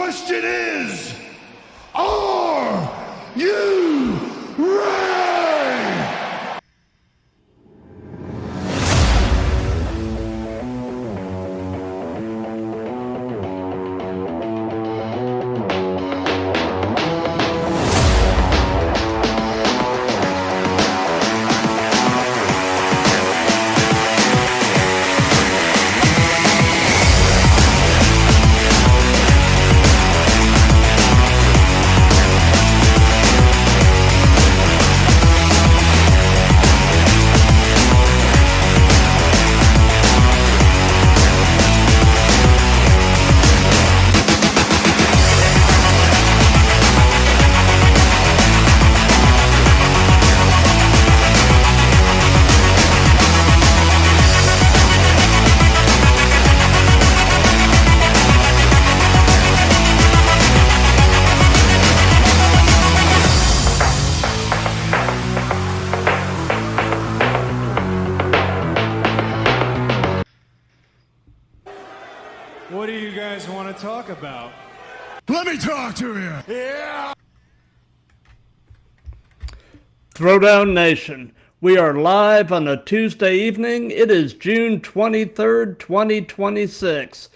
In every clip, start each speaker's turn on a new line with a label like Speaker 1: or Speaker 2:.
Speaker 1: question is, are you ready?
Speaker 2: What do you guys want to talk about?
Speaker 1: Let me talk to you. Yeah.
Speaker 3: Throwdown Nation, we are live on a Tuesday evening. It is June 23rd, 2026.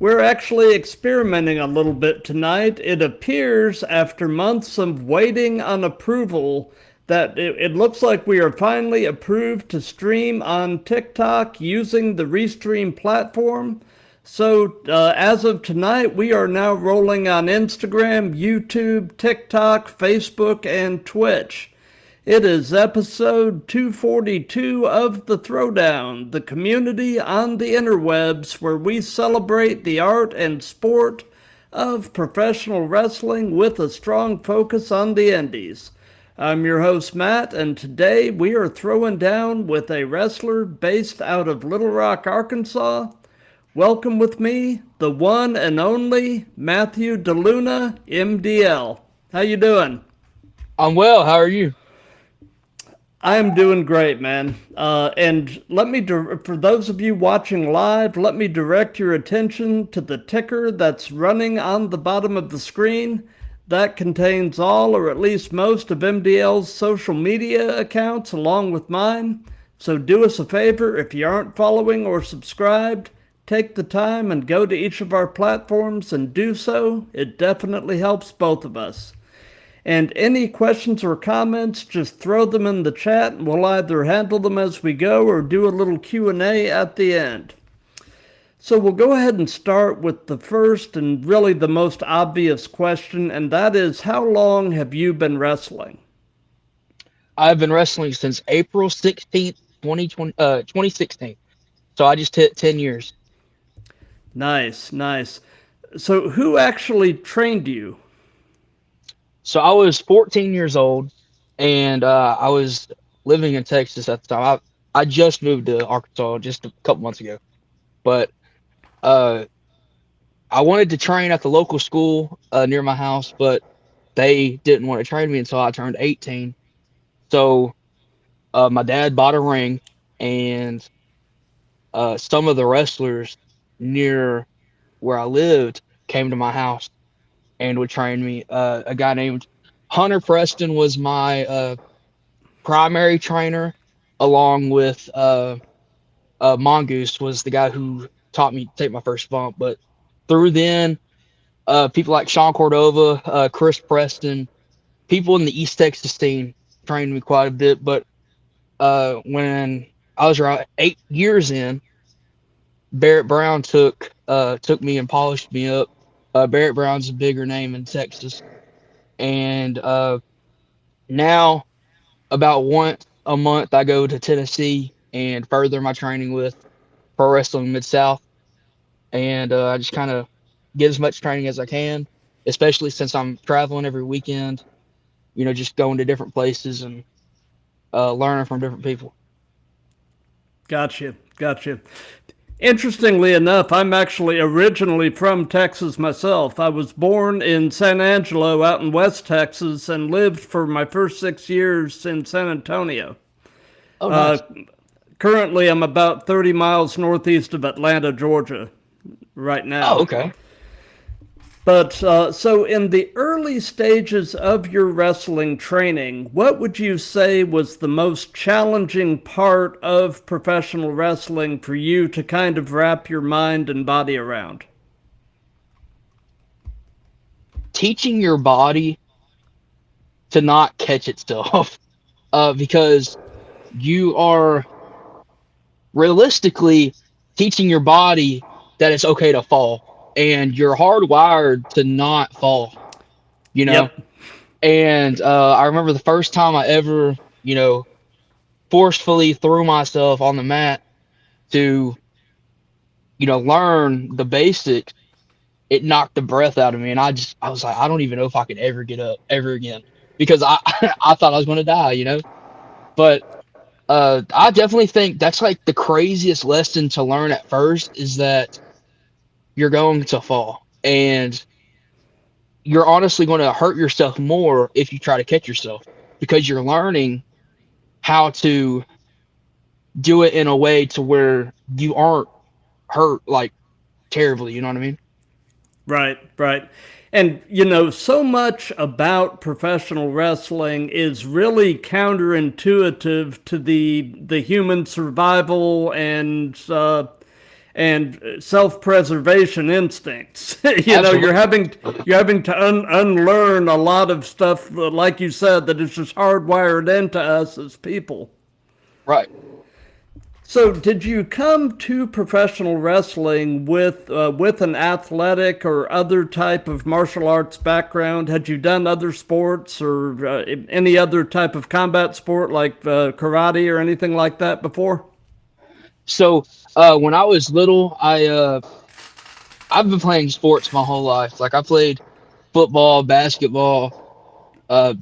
Speaker 3: We're actually experimenting a little bit tonight. It appears, after months of waiting on approval, that it looks like we are finally approved to stream on TikTok using the Restream platform. So as of tonight, we are now rolling on Instagram, YouTube, TikTok, Facebook, and Twitch. It is episode 242 of The Throwdown, the community on the interwebs where we celebrate the art and sport of professional wrestling with a strong focus on the indies. I'm your host, Matt, and today we are throwing down with a wrestler based out of Little Rock, Arkansas. Welcome with me, the one and only Matthew DeLuna, MDL. How you doing?
Speaker 4: I'm well. How are you?
Speaker 3: I am doing great, man. And let me, for those of you watching live, let me direct your attention to the ticker that's running on the bottom of the screen. That contains all, or at least most, of MDL's social media accounts along with mine. So do us a favor, if you aren't following or subscribed, take the time and go to each of our platforms and do so. It definitely helps both of us. And any questions or comments, just throw them in the chat and we'll either handle them as we go or do a little Q&A at the end. So we'll go ahead and start with the first and really the most obvious question, and that is, how long have you been wrestling?
Speaker 4: I've been wrestling since April 16th, 2016. So I just hit 10 years.
Speaker 3: Nice, nice. So who actually trained you?
Speaker 4: So I was 14 years old, and I was living in Texas at the time. I just moved to Arkansas just a couple months ago. But I wanted to train at the local school near my house, but they didn't want to train me until I turned 18. So my dad bought a ring, and some of the wrestlers near where I lived came to my house and would train me. A guy named Hunter Preston was my primary trainer, along with Mongoose was the guy who taught me to take my first bump. But through then, people like Sean Cordova, Chris Preston, people in the East Texas team trained me quite a bit. But when I was around 8 years in, Barrett Brown took me and polished me up. Barrett Brown's a bigger name in Texas. And now, about once a month, I go to Tennessee and further my training with Pro Wrestling Mid-South. And I just kind of get as much training as I can, especially since I'm traveling every weekend, just going to different places and learning from different people.
Speaker 3: Gotcha. Interestingly enough, I'm actually originally from Texas myself. I was born in San Angelo out in West Texas and lived for my first 6 years in San Antonio.
Speaker 4: Oh, nice.
Speaker 3: Currently, I'm about 30 miles northeast of Atlanta, Georgia right now.
Speaker 4: Oh, okay.
Speaker 3: But so, in the early stages of your wrestling training, what would you say was the most challenging part of professional wrestling for you to kind of wrap your mind and body around?
Speaker 4: Teaching your body to not catch itself, because you are realistically teaching your body that it's okay to fall, and you're hardwired to not fall, you know.
Speaker 3: Yep.
Speaker 4: And I remember the first time I ever, forcefully threw myself on the mat to, learn the basics. It knocked the breath out of me, and I was like, I don't even know if I could ever get up ever again, because I I thought I was going to die. But I definitely think that's like the craziest lesson to learn at first, is that you're going to fall, and you're honestly going to hurt yourself more if you try to catch yourself, because you're learning how to do it in a way to where you aren't hurt like terribly. You know what I mean?
Speaker 3: Right, right. And, so much about professional wrestling is really counterintuitive to the human survival and self-preservation instincts. You're
Speaker 4: Absolutely.
Speaker 3: having to unlearn a lot of stuff, like you said, that is just hardwired into us as people.
Speaker 4: Right.
Speaker 3: So, did you come to professional wrestling with an athletic or other type of martial arts background? Had you done other sports or any other type of combat sport like karate or anything like that before?
Speaker 4: So when I was little, I've been playing sports my whole life. Like, I played football, basketball,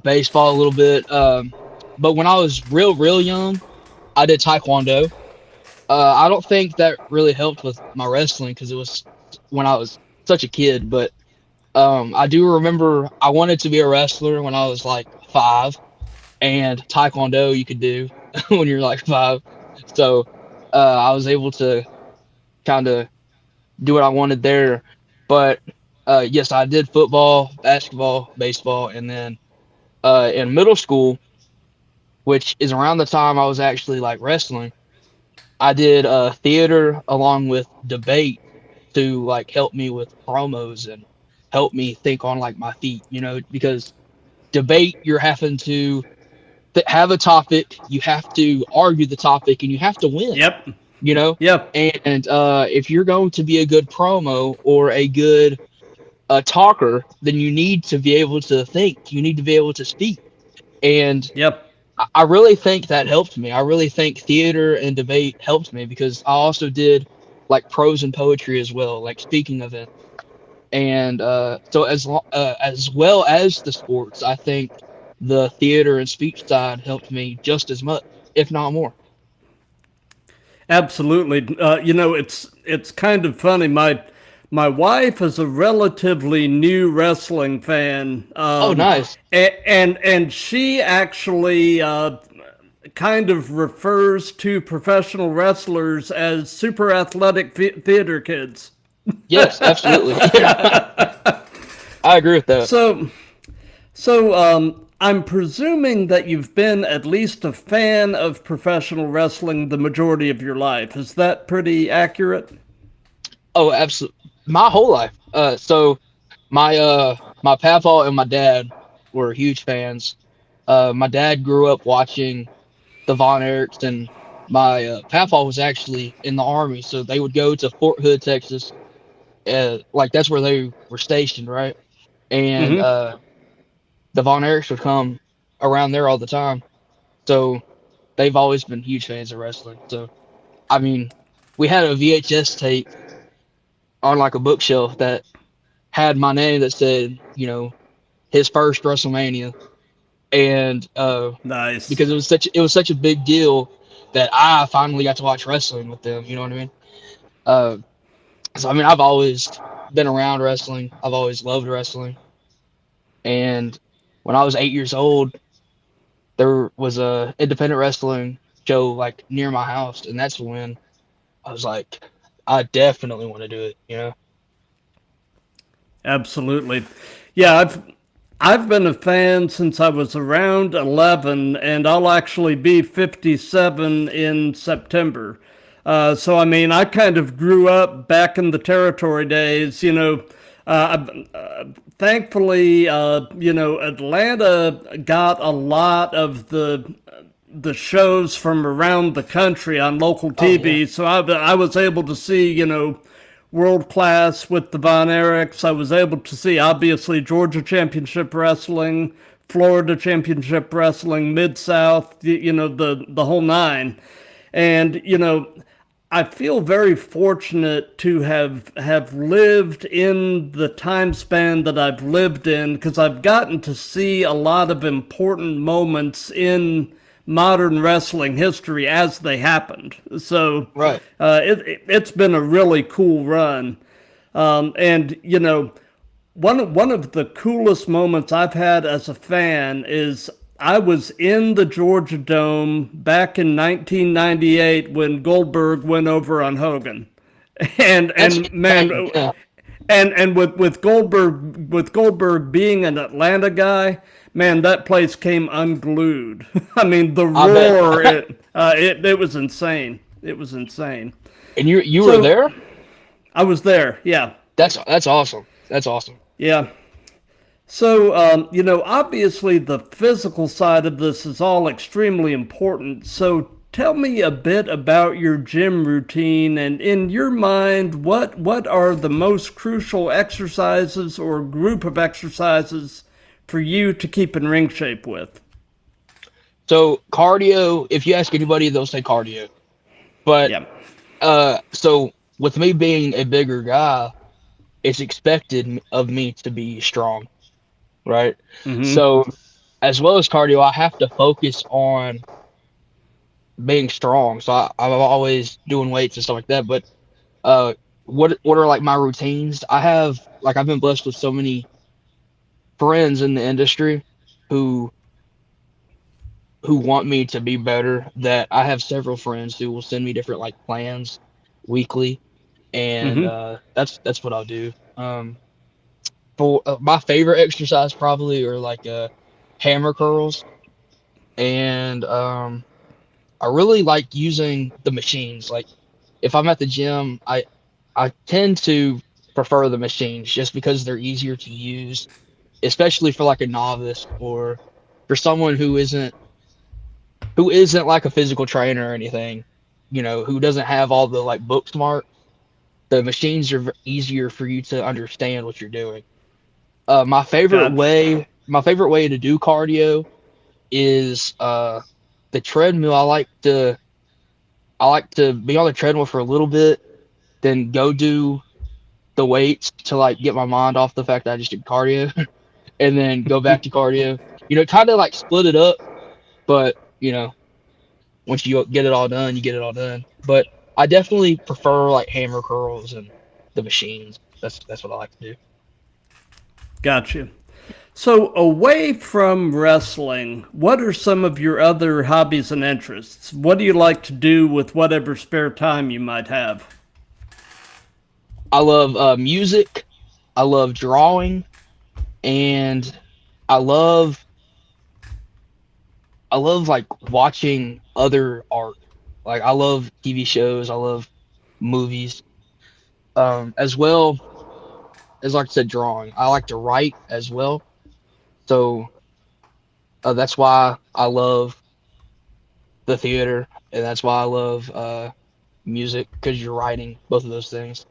Speaker 4: baseball a little bit. But when I was real young, I did taekwondo. I don't think that really helped with my wrestling, because it was when I was such a kid. But I do remember I wanted to be a wrestler when I was like 5, and taekwondo you could do when you're like 5. So I was able to kind of do what I wanted there. But yes, I did football, basketball, baseball, and then in middle school, which is around the time I was actually like wrestling, I did theater along with debate to like help me with promos and help me think on like my feet, because debate, you're having to have a topic, you have to argue the topic, and you have to win,
Speaker 3: Yep.
Speaker 4: you know.
Speaker 3: Yep.
Speaker 4: And if you're going to be a good promo or a good talker, then you need to be able to think, you need to be able to speak. And
Speaker 3: Yep.
Speaker 4: I really think that helped me. I really think theater and debate helped me, because I also did like prose and poetry as well, like speaking events. And so as well as the sports, I think the theater and speech side helped me just as much, if not more.
Speaker 3: Absolutely. It's kind of funny. My wife is a relatively new wrestling fan,
Speaker 4: Oh, nice.
Speaker 3: and she actually kind of refers to professional wrestlers as super athletic theater kids.
Speaker 4: Yes, absolutely. Yeah, I agree with that.
Speaker 3: So, I'm presuming that you've been at least a fan of professional wrestling the majority of your life. Is that pretty accurate?
Speaker 4: Oh, absolutely. My whole life. So my papa and my dad were huge fans. My dad grew up watching the Von Erichs, and my papa was actually in the army, so they would go to Fort Hood, Texas. Like, that's where they were stationed, right? And
Speaker 3: Mm-hmm.
Speaker 4: the Von Erichs would come around there all the time. So they've always been huge fans of wrestling. So I mean, we had a VHS tape on like a bookshelf that had my name that said, his first WrestleMania, and
Speaker 3: Nice.
Speaker 4: because it was such a big deal that I finally got to watch wrestling with them. You know what I mean? Uh, so I mean, I've always been around wrestling. I've always loved wrestling, and when I was 8 years old, there was a independent wrestling show like near my house, and that's when I was like, I definitely want to do it.
Speaker 3: Absolutely. Yeah, I've been a fan since I was around 11, and I'll actually be 57 in September. So, I mean, I kind of grew up back in the territory days. Thankfully, Atlanta got a lot of the shows from around the country on local
Speaker 4: Oh yeah.
Speaker 3: TV. So I was able to see, world class with the Von Erichs. I was able to see, obviously, Georgia Championship Wrestling, Florida Championship Wrestling, Mid South, the whole nine. And, I feel very fortunate to have lived in the time span that I've lived in, because I've gotten to see a lot of important moments in modern wrestling history as they happened. So
Speaker 4: Right.
Speaker 3: it's been a really cool run. And one of the coolest moments I've had as a fan is I was in the Georgia Dome back in 1998 when Goldberg went over on Hogan, and
Speaker 4: That's
Speaker 3: and man,
Speaker 4: insane. Yeah.
Speaker 3: and with Goldberg being an Atlanta guy, man, that place came unglued. I mean, the
Speaker 4: I bet.
Speaker 3: roar, it was insane. It was insane.
Speaker 4: And you were
Speaker 3: So
Speaker 4: there?
Speaker 3: I was there. Yeah,
Speaker 4: That's awesome. That's awesome.
Speaker 3: yeah. So, obviously the physical side of this is all extremely important. So, tell me a bit about your gym routine, and in your mind, what are the most crucial exercises or group of exercises for you to keep in ring shape with?
Speaker 4: So cardio, if you ask anybody, they'll say cardio. But
Speaker 3: Yeah.
Speaker 4: so with me being a bigger guy, it's expected of me to be strong, right?
Speaker 3: Mm-hmm.
Speaker 4: So as well as cardio, I have to focus on being strong. So I'm always doing weights and stuff like that. But uh, what are like my routines? I've been blessed with so many friends in the industry who want me to be better, that I have several friends who will send me different like plans weekly, and
Speaker 3: Mm-hmm.
Speaker 4: that's what I'll do. For my favorite exercise probably are like hammer curls, and I really like using the machines. Like if I'm at the gym, I tend to prefer the machines just because they're easier to use, especially for like a novice or for someone who isn't like a physical trainer or anything, who doesn't have all the like book smart. The machines are easier for you to understand what you're doing. My favorite
Speaker 3: Gotcha.
Speaker 4: way, my favorite way to do cardio is the treadmill. I like to be on the treadmill for a little bit, then go do the weights to like get my mind off the fact that I just did cardio, and then go back to cardio. Kind of like split it up, but once you get it all done, you get it all done. But I definitely prefer like hammer curls and the machines. That's what I like to do.
Speaker 3: Gotcha. So, away from wrestling, what are some of your other hobbies and interests? What do you like to do with whatever spare time you might have?
Speaker 4: I love music. I love drawing, and I love I love like watching other art. Like I love TV shows. I love movies. As well as like I said, drawing. I like to write as well. So that's why I love the theater, and that's why I love music, because you're writing both of those things.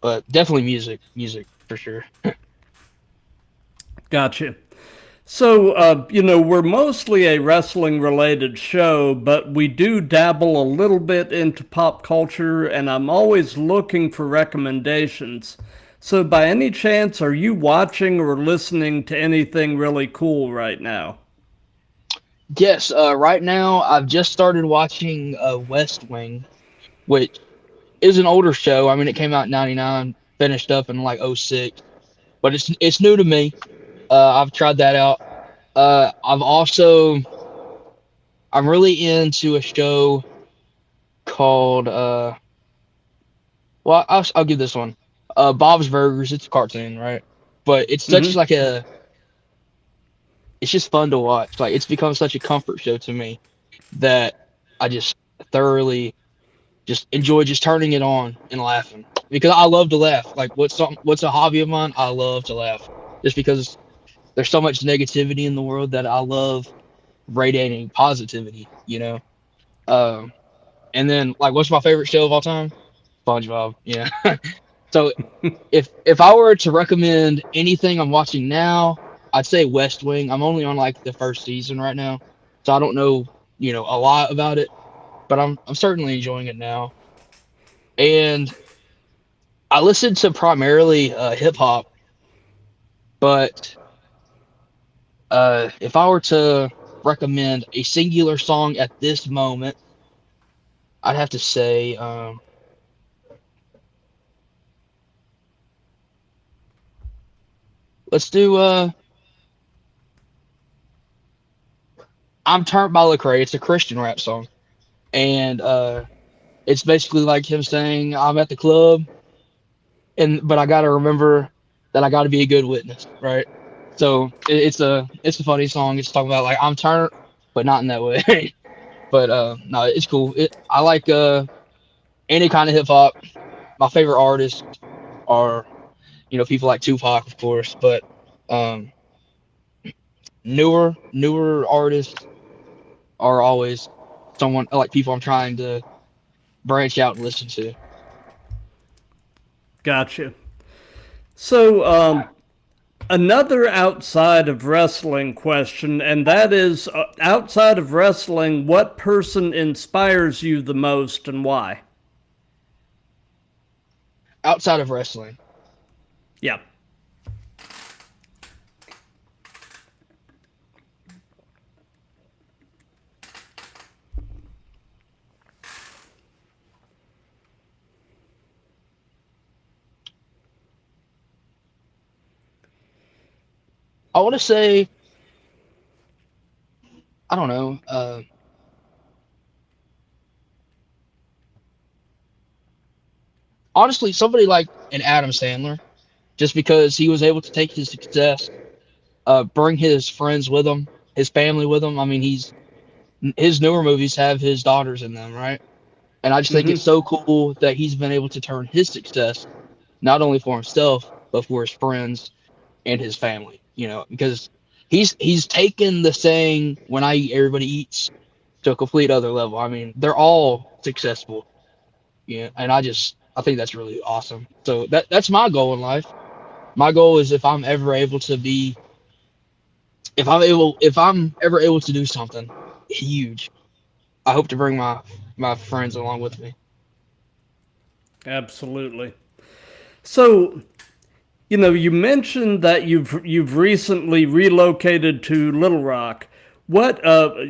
Speaker 4: But definitely music for sure.
Speaker 3: Gotcha. So, we're mostly a wrestling related show, but we do dabble a little bit into pop culture, and I'm always looking for recommendations. So, by any chance, are you watching or listening to anything really cool right now?
Speaker 4: Yes, right now I've just started watching West Wing, which is an older show. I mean, it came out in '99, finished up in like '06, but it's new to me. I've tried that out. I'm really into a show called well, I'll give this one. Bob's Burgers. It's a cartoon, right? But it's such
Speaker 3: Mm-hmm.
Speaker 4: like a. It's just fun to watch. Like it's become such a comfort show to me that I just thoroughly just enjoy just turning it on and laughing because I love to laugh. Like what's a hobby of mine? I love to laugh just because there's so much negativity in the world that I love radiating positivity. Um, and then like what's my favorite show of all time? SpongeBob. Yeah. So if I were to recommend anything I'm watching now, I'd say West Wing. I'm only on like the first season right now, so I don't know a lot about it, but I'm certainly enjoying it now. And I listen to primarily hip hop, but if I were to recommend a singular song at this moment, I'd have to say let's do "I'm Turned" by Lecrae. It's a Christian rap song, and it's basically like him saying, "I'm at the club, but I gotta remember that I gotta be a good witness," right? So it's a funny song. It's talking about like I'm turned, but not in that way. But no, it's cool. I like any kind of hip hop. My favorite artists are people like Tupac, of course, but um, newer artists are always someone like people I'm trying to branch out and listen to.
Speaker 3: Gotcha. So, another outside of wrestling question, and that is outside of wrestling, what person inspires you the most and why?
Speaker 4: Outside of wrestling,
Speaker 3: Yeah.
Speaker 4: I want to say I don't know. Honestly, somebody like an Adam Sandler, just because he was able to take his success, bring his friends with him, his family with him. I mean, his newer movies have his daughters in them, right? And I just think it's
Speaker 3: Mm-hmm.
Speaker 4: so cool that he's been able to turn his success not only for himself but for his friends and his family. Because he's taken the saying "when I eat, everybody eats" to a complete other level. I mean, they're all successful, and I think that's really awesome. So that's my goal in life. My goal is if I'm ever able to do something huge, I hope to bring my friends along with me.
Speaker 3: Absolutely. So, you mentioned that you've recently relocated to Little Rock. What I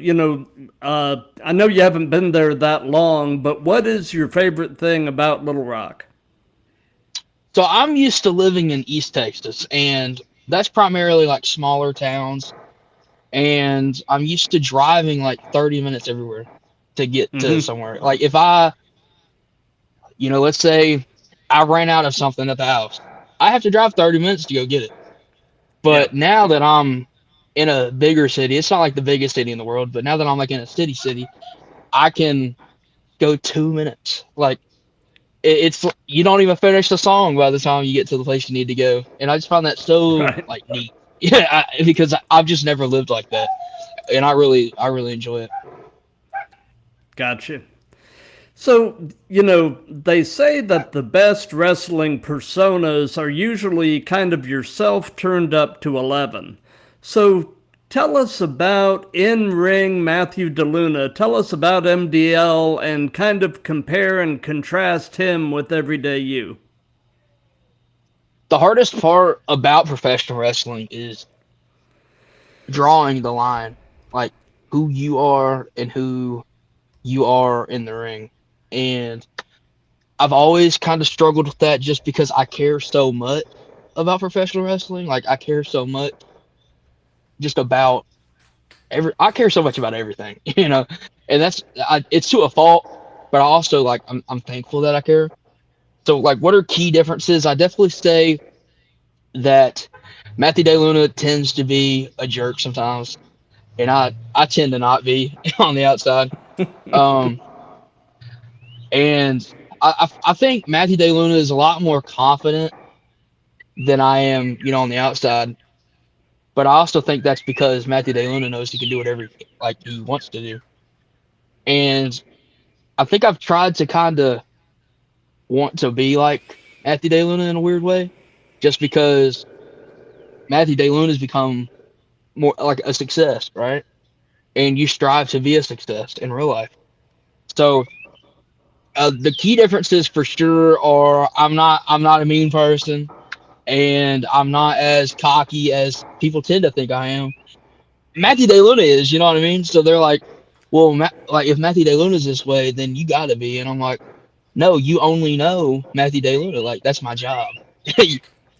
Speaker 3: know you haven't been there that long, but what is your favorite thing about Little Rock?
Speaker 4: So I'm used to living in East Texas, and that's primarily like smaller towns. And I'm used to driving like 30 minutes everywhere to get to
Speaker 3: Mm-hmm.
Speaker 4: somewhere. Like if let's say I ran out of something at the house, I have to drive 30 minutes to go get it.
Speaker 3: Yeah.
Speaker 4: But now that I'm in a bigger city, it's not like the biggest city in the world, but now that I'm like in a city, I can go 2 minutes. Like it's you don't even finish the song by the time you get to the place you need to go, and I just find that so
Speaker 3: Right.
Speaker 4: like neat. Yeah, because I've just never lived like that, and I really enjoy it.
Speaker 3: Gotcha. So, they say that the best wrestling personas are usually kind of yourself turned up to 11. So, tell us about in ring Matthew DeLuna. Tell us about MDL and kind of compare and contrast him with everyday you.
Speaker 4: The hardest part about professional wrestling is drawing the line, like who you are and who you are in the ring. And I've always kind of struggled with that just because I care so much about professional wrestling. Like I care so much just about I care so much about everything, and it's to a fault, but I also like I'm thankful that I care. So, like, what are key differences? I definitely say that Matthew DeLuna tends to be a jerk sometimes, and I tend to not be on the outside. Um, and I think Matthew DeLuna is a lot more confident than I am, on the outside. But I also think that's because Matthew DeLuna knows he can do whatever like he wants to do. And I think I've tried to kind of want to be like Matthew DeLuna in a weird way, just because Matthew DeLuna has become more like a success, right? And you strive to be a success in real life. So the key differences for sure are I'm not a mean person, and I'm not as cocky as people tend to think I am. Matthew DeLuna is, you know what I mean? So they're like, well, like if Matthew DeLuna's this way, then you got to be. And I'm like, no, you only know Matthew DeLuna. Like that's my job.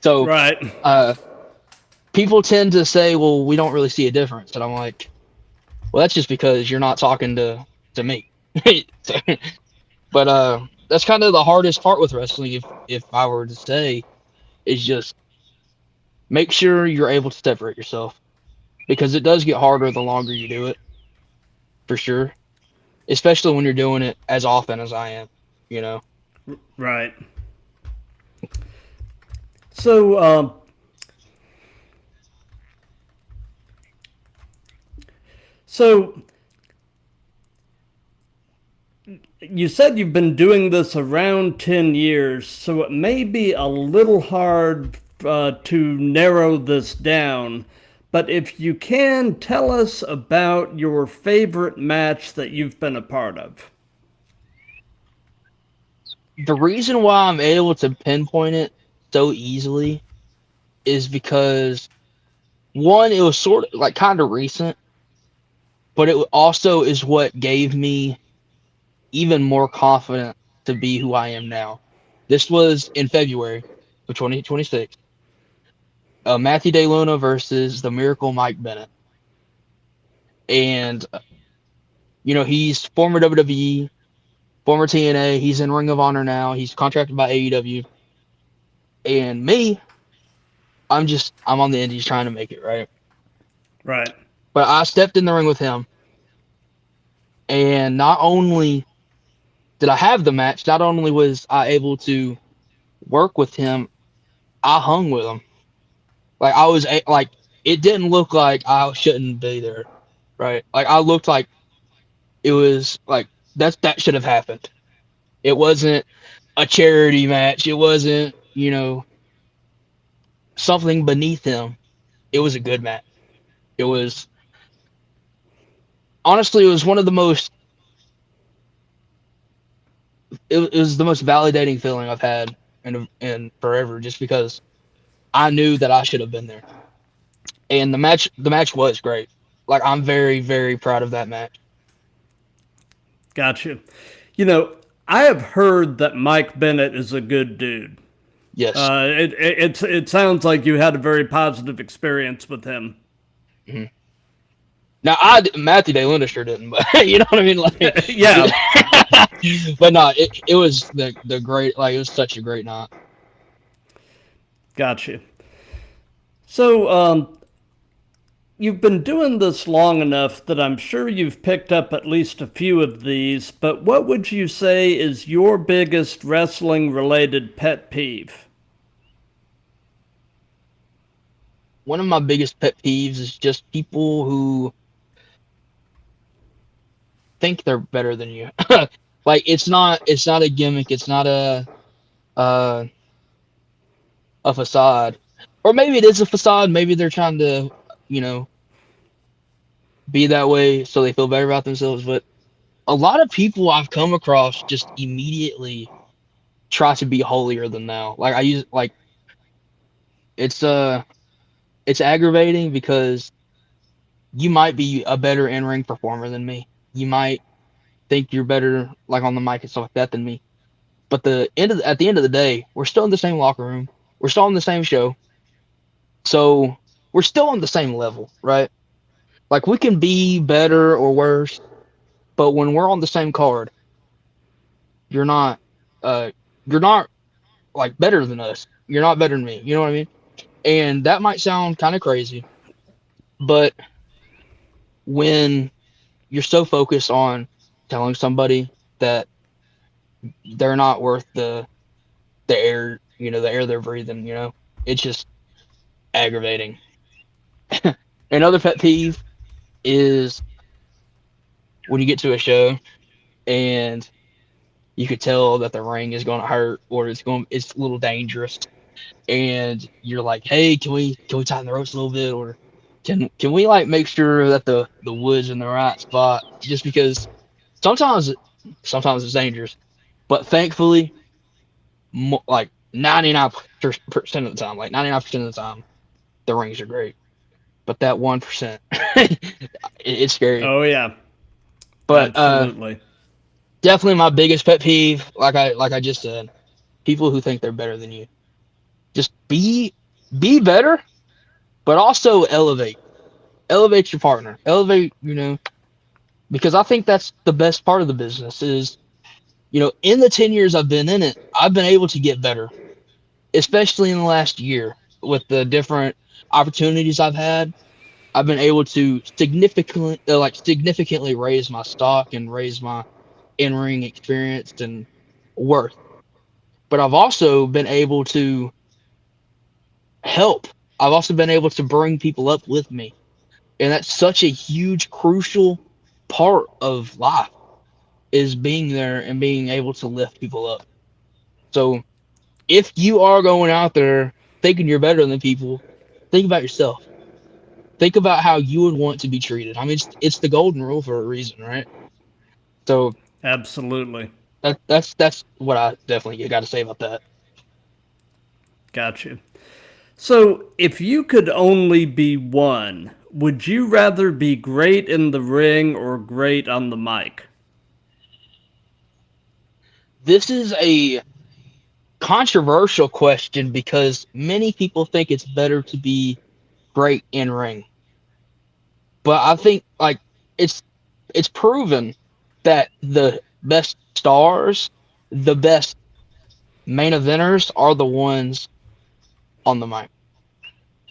Speaker 4: So
Speaker 3: Right.
Speaker 4: uh, people tend to say, well, we don't really see a difference, and I'm like, well, that's just because you're not talking to me. So, but that's kind of the hardest part with wrestling, if I were to say, is just make sure you're able to separate yourself because it does get harder the longer you do it, for sure. Especially when you're doing it as often as I am, you know.
Speaker 3: Right. So, so you said you've been doing this around 10 years, so it may be a little hard to narrow this down. But if you can, tell us about your favorite match that you've been a part of.
Speaker 4: The reason why I'm able to pinpoint it so easily is because one, it was sort of like kind of recent, but it also is what gave me even more confident to be who I am now. This was in February of 2026. Matthew DeLuna versus the Miracle Mike Bennett. And, he's former WWE, former TNA. He's in Ring of Honor now. He's contracted by AEW. And me, I'm on the indies trying to make it, right?
Speaker 3: Right.
Speaker 4: But I stepped in the ring with him. And not only did I have the match, not only was I able to work with him, I hung with him. Like like it didn't look like I shouldn't be there, right? Like I looked like it was like that should have happened. It wasn't a charity match. It wasn't, something beneath him. It was a good match. It was honestly, it was one of the most. It was the most validating feeling I've had in forever, just because I knew that I should have been there. And the match was great. Like I'm very, very proud of that match.
Speaker 3: Gotcha. I have heard that Mike Bennett is a good dude.
Speaker 4: Yes.
Speaker 3: It sounds like you had a very positive experience with him.
Speaker 4: Mm-hmm. Now Matthew DeLuna sure didn't, but you know what I mean. Like,
Speaker 3: yeah.
Speaker 4: But no, it was the great. Like it was such a great night.
Speaker 3: Gotcha. So, you've been doing this long enough that I'm sure you've picked up at least a few of these, but what would you say is your biggest wrestling-related pet peeve?
Speaker 4: One of my biggest pet peeves is just people who think they're better than you. Like it's not a gimmick. It's not uh, a facade, or maybe it is a facade. Maybe they're trying to, be that way so they feel better about themselves. But a lot of people I've come across just immediately try to be holier than thou. Like I use like it's aggravating because you might be a better in-ring performer than me. You might think you're better like on the mic and stuff like that than me. But at the end of the day, we're still in the same locker room. We're still on the same show. So we're still on the same level, right? Like we can be better or worse, but when we're on the same card, you're not like better than us. You're not better than me. You know what I mean? And that might sound kind of crazy, but when you're so focused on telling somebody that they're not worth the air, the air they're breathing, it's just aggravating. Another pet peeve is when you get to a show and you could tell that the ring is going to hurt or it's a little dangerous, and you're like, hey, can we tighten the ropes a little bit, or can we like make sure that the wood's in the right spot, just because sometimes sometimes it's dangerous, but thankfully, like 99% of the time, like 99% of the time, the rings are great. But that 1%, it's scary.
Speaker 3: Oh yeah,
Speaker 4: But
Speaker 3: absolutely.
Speaker 4: definitely my biggest pet peeve, like I just said, people who think they're better than you. Just be better, but also elevate your partner, elevate, because I think that's the best part of the business is, in the 10 years I've been in it, I've been able to get better, especially in the last year with the different opportunities I've had. I've been able to significantly raise my stock and raise my in-ring experience and worth. But I've also been able to help. I've also been able to bring people up with me. And that's such a huge, crucial part of life, is being there and being able to lift people up. So if you are going out there thinking you're better than people, think about yourself. Think about how you would want to be treated. I mean, it's the golden rule for a reason, right? So
Speaker 3: Absolutely.
Speaker 4: that's what I definitely got to say about that.
Speaker 3: Gotcha. So, if you could only be one, would you rather be great in the ring or great on the mic?
Speaker 4: This is a controversial question because many people think it's better to be great in ring. But I think like it's it's proven that the best stars, the best main eventers are the ones on the mic.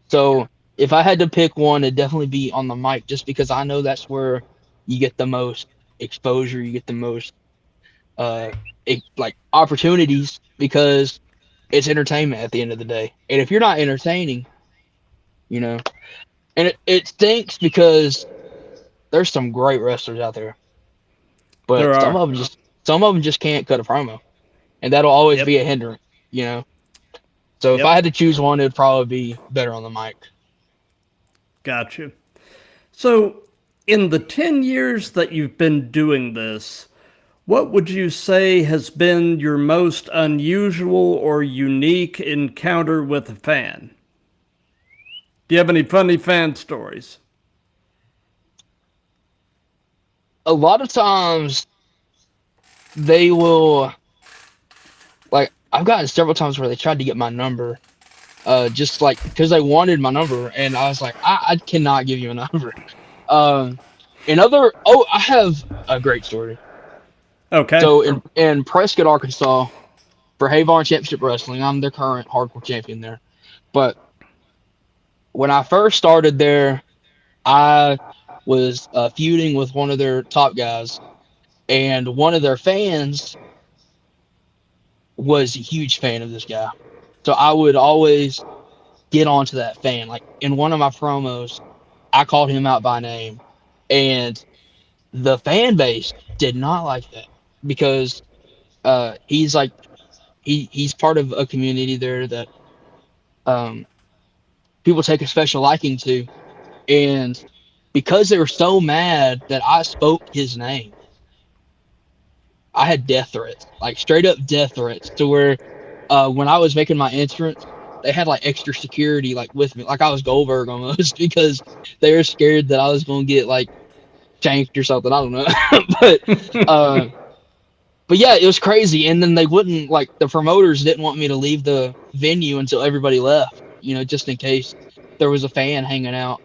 Speaker 4: So if I had to pick one, it'd definitely be on the mic, just because I know that's where you get the most exposure, you get the most like opportunities, because it's entertainment at the end of the day. And if you're not entertaining, you know, and it stinks because there's some great wrestlers out there,
Speaker 3: There
Speaker 4: but
Speaker 3: are.
Speaker 4: some of them just can't cut a promo, and that'll always
Speaker 3: Yep.
Speaker 4: be a hindrance, you know. So if I
Speaker 3: Yep.
Speaker 4: had to choose one, it'd probably be better on the mic.
Speaker 3: Gotcha. So, in the 10 years that you've been doing this, what would you say has been your most unusual or unique encounter with a fan? Do you have any funny fan stories?
Speaker 4: A lot of times they will, like, I've gotten several times where they tried to get my number, just like because they wanted my number, and I was like, I cannot give you a number. Um, I have a great story.
Speaker 3: Okay.
Speaker 4: So in Prescott, Arkansas, for Havon Championship Wrestling, I'm their current hardcore champion there. But when I first started there, I was feuding with one of their top guys, and one of their fans was a huge fan of this guy. So I would always get onto that fan. Like in one of my promos, I called him out by name, and the fan base did not like that because he's like he's part of a community there that um, people take a special liking to, and because they were so mad that I spoke his name, I had death threats, like straight up death threats, to where when I was making my entrance, they had like extra security like with me, like I was Goldberg almost, because they were scared that I was gonna get like shanked or something. I don't know, but uh, but yeah, it was crazy. And then they wouldn't, like, the promoters didn't want me to leave the venue until everybody left, just in case there was a fan hanging out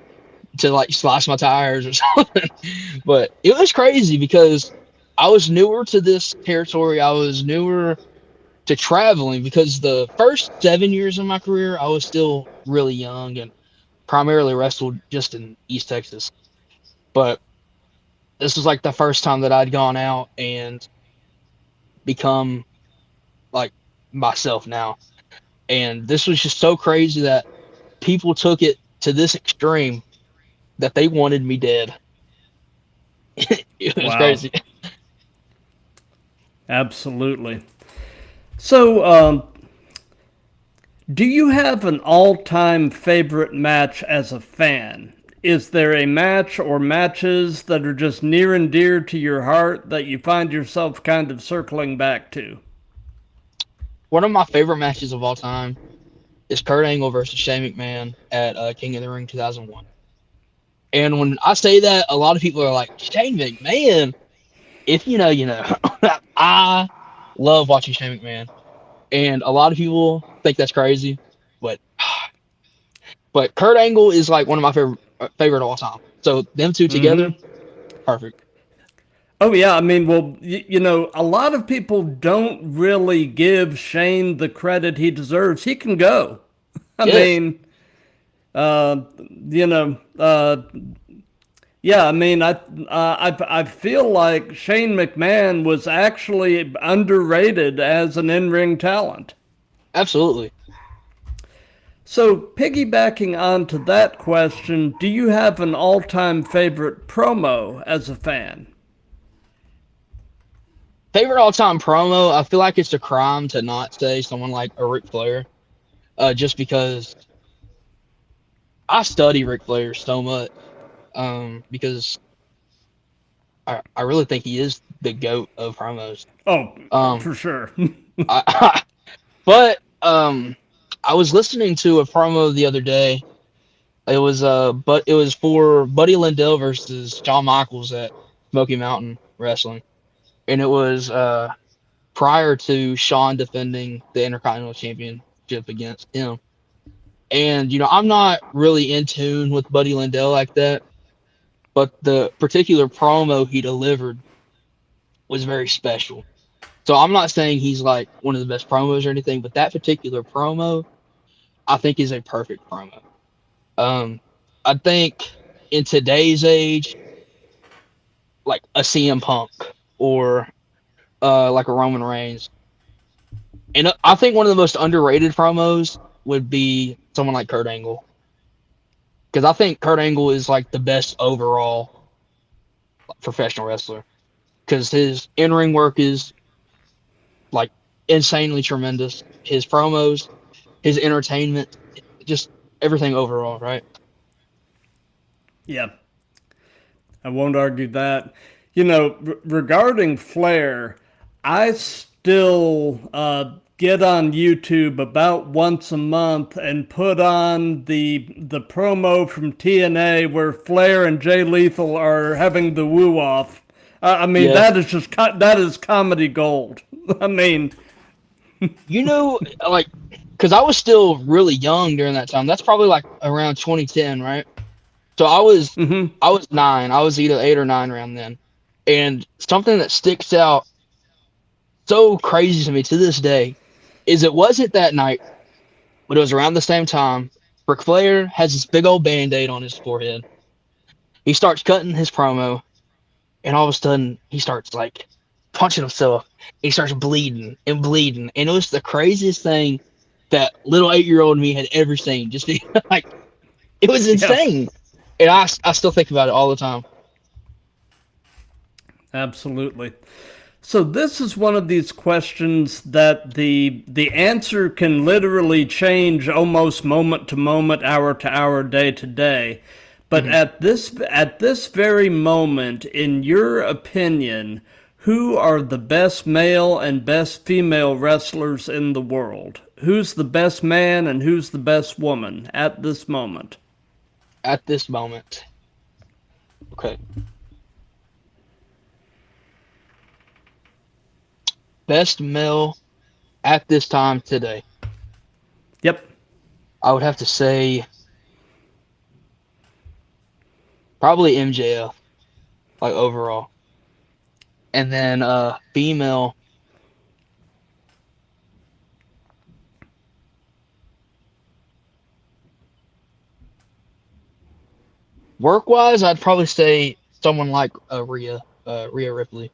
Speaker 4: to like slice my tires or something. But it was crazy because I was newer to this territory. I was newer to traveling, because the first 7 years of my career, I was still really young and primarily wrestled just in East Texas. But this was like the first time that I'd gone out and become like myself now. And this was just so crazy that people took it to this extreme that they wanted me dead. It was
Speaker 3: Wow.
Speaker 4: crazy.
Speaker 3: Absolutely. So, do you have an all-time favorite match as a fan? Is there a match or matches that are just near and dear to your heart that you find yourself kind of circling back to?
Speaker 4: One of my favorite matches of all time is Kurt Angle versus Shane McMahon at King of the Ring 2001. And when I say that, a lot of people are like, Shane McMahon? If you know, you know. I love watching Shane McMahon. And a lot of people think that's crazy. But Kurt Angle is like one of my favorite of all time. So them two together,
Speaker 3: Mm-hmm.
Speaker 4: perfect.
Speaker 3: Oh, yeah. I mean, well, you know, a lot of people don't really give Shane the credit he deserves. He can go. I
Speaker 4: Yes,
Speaker 3: mean, uh, you know, yeah, I mean, I feel like Shane McMahon was actually underrated as an in-ring talent.
Speaker 4: absolutely.
Speaker 3: So, piggybacking onto that question, do you have an all-time favorite promo as a fan?
Speaker 4: Favorite all time promo, I feel like it's a crime to not say someone like a Ric Flair. Just because I study Ric Flair so much. Because I really think he is the GOAT of promos.
Speaker 3: Oh,
Speaker 4: Um,
Speaker 3: for sure.
Speaker 4: I, but I was listening to a promo the other day. It was for Buddy Lindell versus Shawn Michaels at Smoky Mountain Wrestling, and it was prior to Shawn defending the Intercontinental Championship against him. And I'm not really in tune with Buddy Lindell like that, but the particular promo he delivered was very special. So I'm not saying he's like one of the best promos or anything, but that particular promo I think is a perfect promo. Um, I think in today's age, like a CM Punk or like a Roman Reigns, and I think one of the most underrated promos would be someone like Kurt Angle, because I think Kurt Angle is like the best overall professional wrestler, because his in-ring work is like insanely tremendous. His promos, his entertainment, just everything overall, right?
Speaker 3: Yeah, I won't argue that. You know, regarding Flair, I still get on YouTube about once a month and put on the promo from TNA where Flair and Jay Lethal are having the woo off. I mean,
Speaker 4: Yeah.
Speaker 3: that is just that is comedy gold. I mean,
Speaker 4: Like, because I was still really young during that time. That's probably like around 2010, right? So
Speaker 3: mhm.
Speaker 4: I was 9. I was either 8 or 9 around then. And something that sticks out so crazy to me to this day is it wasn't that night, but it was around the same time. Ric Flair has this big old band-aid on his forehead. He starts cutting his promo, and all of a sudden he starts like punching himself. He starts bleeding and bleeding, and it was the craziest thing that little 8-year-old me had ever seen. Just be like, it was
Speaker 3: Yeah,
Speaker 4: insane, and I still think about it all the time.
Speaker 3: absolutely. So this is one of these questions that the answer can literally change almost moment to moment, hour to hour, day to day. But
Speaker 4: Mhm.
Speaker 3: at this very moment, in your opinion, who are the best male and best female wrestlers in the world? Who's the best man and who's the best woman at this moment?
Speaker 4: At this moment, okay, best male at this time today,
Speaker 3: Yep.
Speaker 4: I would have to say probably MJF, like overall, and then female. Work wise, I'd probably say someone like Rhea Ripley.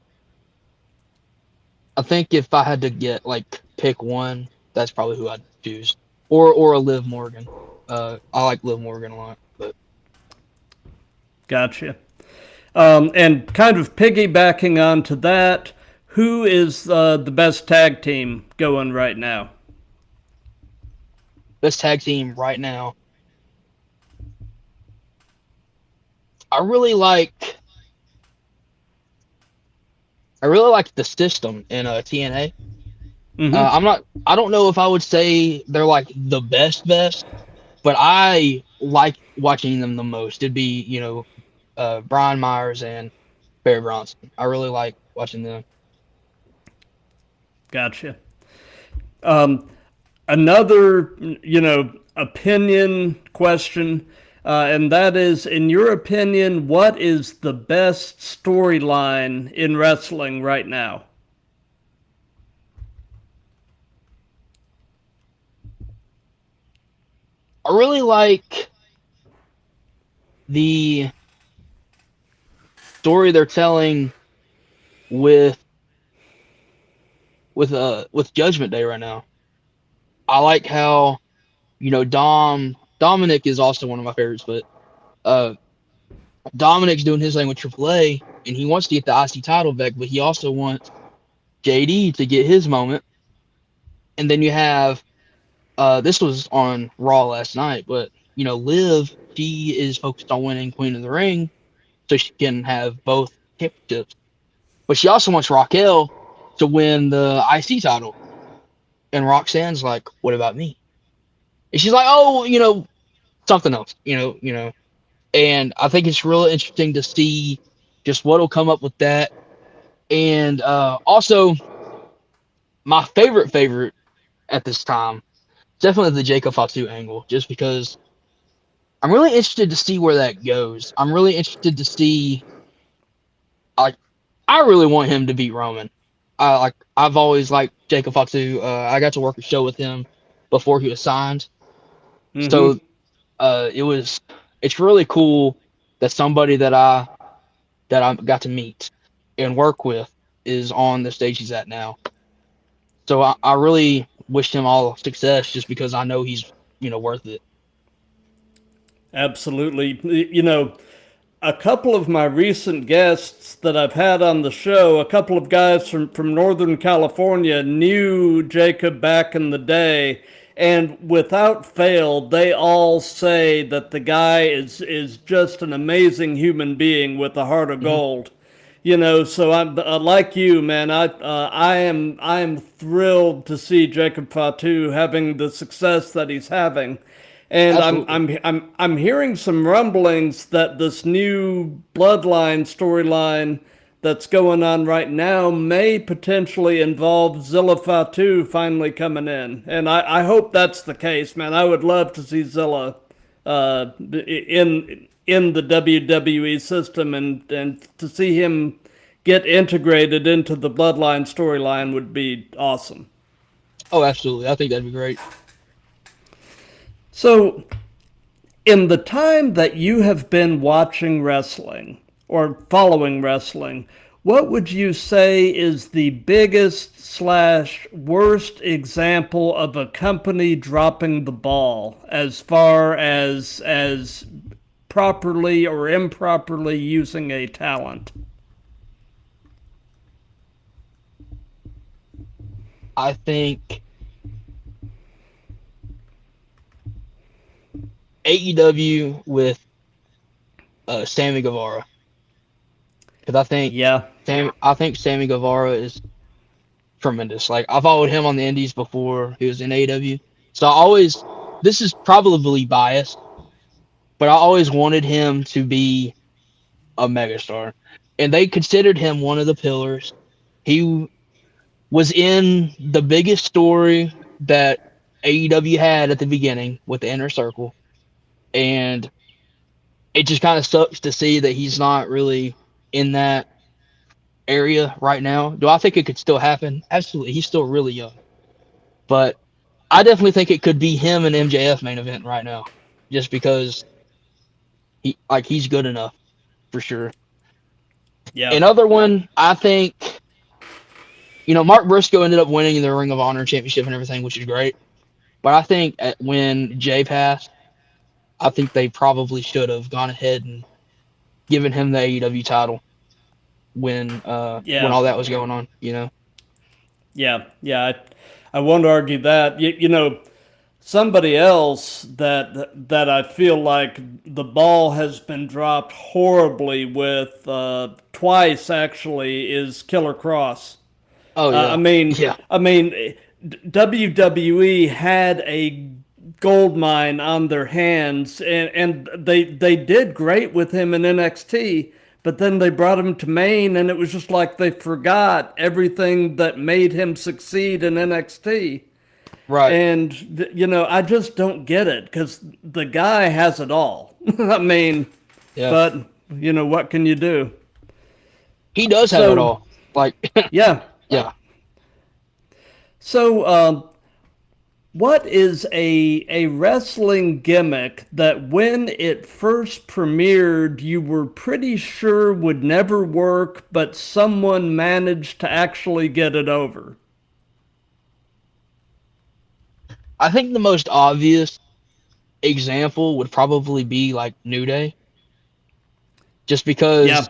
Speaker 4: I think if I had to get like pick one, that's probably who I'd choose. Or a Liv Morgan. I like Liv Morgan a lot, but
Speaker 3: Gotcha. And kind of piggybacking onto that, who is the best tag team going right now?
Speaker 4: best tag team right now. I really like the system in TNA.
Speaker 3: Mm-hmm.
Speaker 4: I don't know if I would say they're like the best, but I like watching them the most. It'd be, Brian Myers and Barry Bronson. I really like watching them.
Speaker 3: Gotcha. Another, opinion question, and that is, in your opinion, what is the best storyline in wrestling right now?
Speaker 4: I really like the story they're telling with with Judgment Day right now. I like how, Dominic is also one of my favorites, but uh Dominic's doing his thing with AAA, and he wants to get the IC title back, but he also wants JD to get his moment. And then you have this was on Raw last night, but Liv, she is focused on winning Queen of the Ring so she can have both championships. But she also wants Raquel to win the IC title. And Roxanne's like, "What about me?" And she's like, "Oh, something else, And I think it's really interesting to see just what'll come up with that. And also, my favorite at this time, definitely the Jacob Fatu angle, just because I'm really interested to see where that goes. I'm really interested to see, like, I really want him to beat Roman. I've always liked Jacob Fatu. I got to work a show with him before he was signed,
Speaker 3: Mm-hmm.
Speaker 4: so it's really cool that somebody that I got to meet and work with is on the stage he's at now. So I really wish him all success just because I know he's, worth it.
Speaker 3: Absolutely. A couple of my recent guests that I've had on the show, a couple of guys from Northern California knew Jacob back in the day, and without fail, they all say that the guy is just an amazing human being with a heart of
Speaker 4: Hmm.
Speaker 3: gold. So I'm like you, man. I am thrilled to see Jacob Fatu having the success that he's having. And I'm
Speaker 4: Absolutely.
Speaker 3: I'm I'm I'm hearing some rumblings that this new bloodline storyline that's going on right now may potentially involve Zilla Fatu finally coming in. And I hope that's the case, man. I would love to see Zilla in the WWE system, and to see him get integrated into the bloodline storyline would be awesome.
Speaker 4: Oh, absolutely. I think that'd be great.
Speaker 3: So, in the time that you have been watching wrestling or following wrestling, what would you say is the biggest slash worst example of a company dropping the ball as far as properly or improperly using a talent?
Speaker 4: I think AEW with Sammy Guevara, because
Speaker 3: Yeah.
Speaker 4: I think Sammy Guevara is tremendous. Like I followed him on the Indies before he was in AEW, so I always this is probably biased, but I always wanted him to be a megastar, and they considered him one of the pillars. He was in the biggest story that AEW had at the beginning with the Inner Circle, and it just kind of sucks to see that he's not really in that area right now. Do I think it could still happen? Absolutely. He's still really young, but I definitely think it could be him and MJF main event right now, just because. He's good enough for sure.
Speaker 3: Yeah.
Speaker 4: Another one, I think, Mark Briscoe ended up winning the Ring of Honor championship and everything, which is great. But I think when Jay passed, I think they probably should have gone ahead and given him the AEW title when
Speaker 3: Yeah.
Speaker 4: all that was going on.
Speaker 3: Yeah. Yeah. I won't argue that. Somebody else that I feel like the ball has been dropped horribly with twice actually is Killer Cross.
Speaker 4: Oh
Speaker 3: I
Speaker 4: yeah,
Speaker 3: mean,
Speaker 4: yeah,
Speaker 3: WWE had a gold mine on their hands, and they did great with him in NXT. But then they brought him to Maine, and it was just like they forgot everything that made him succeed in NXT.
Speaker 4: right,
Speaker 3: And I just don't get it because the guy has it all. I mean,
Speaker 4: yeah.
Speaker 3: but what can you do?
Speaker 4: He does have it
Speaker 3: So
Speaker 4: all. Like,
Speaker 3: yeah.
Speaker 4: yeah.
Speaker 3: So what is a wrestling gimmick that when it first premiered you were pretty sure would never work, but someone managed to actually get it over?
Speaker 4: I think the most obvious example would probably be like New Day, just
Speaker 3: Yeah.
Speaker 4: because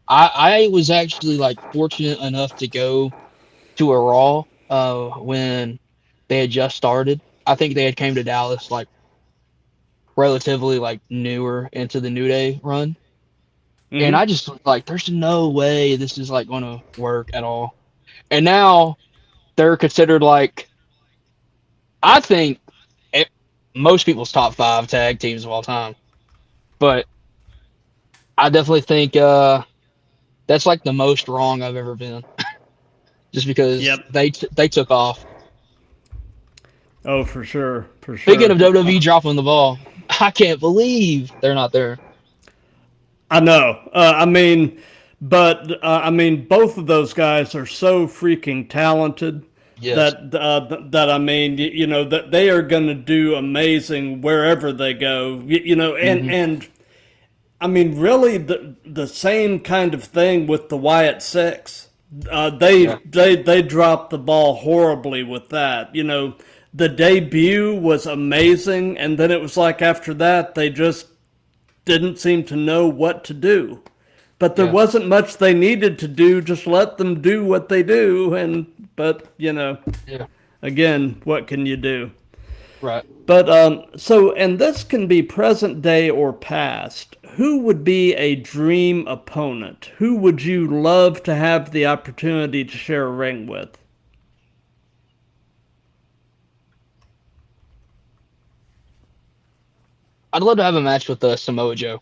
Speaker 4: I was actually like fortunate enough to go to a Raw when they had just started. I think they had came to Dallas like relatively like newer into the New Day run. And I
Speaker 3: Mm-hmm.
Speaker 4: just was like, there's no way this is like going to work at all. And now they're considered like, I think it, most people's top 5 tag teams of all time. But I definitely think that's like the most wrong I've ever been, just because
Speaker 3: Yep.
Speaker 4: they took off.
Speaker 3: Oh, for sure. For
Speaker 4: Speaking
Speaker 3: sure.
Speaker 4: of WWE dropping the ball, I can't believe they're not there.
Speaker 3: I know. Both of those guys are so freaking talented
Speaker 4: Yes.
Speaker 3: that that they are going to do amazing wherever they go.
Speaker 4: Hmm.
Speaker 3: And I mean, really, the same kind of thing with the Wyatt Six.
Speaker 4: Yeah.
Speaker 3: They dropped the ball horribly with that. The debut was amazing, and then it was like after that they just didn't seem to know what to do. But there
Speaker 4: Yeah.
Speaker 3: wasn't much they needed to do. Just let them do what they do, but
Speaker 4: Yeah.
Speaker 3: again, what can you do?
Speaker 4: Right.
Speaker 3: But and this can be present day or past. Who would be a dream opponent? Who would you love to have the opportunity to share a ring with?
Speaker 4: I'd love to have a match with Samoa Joe.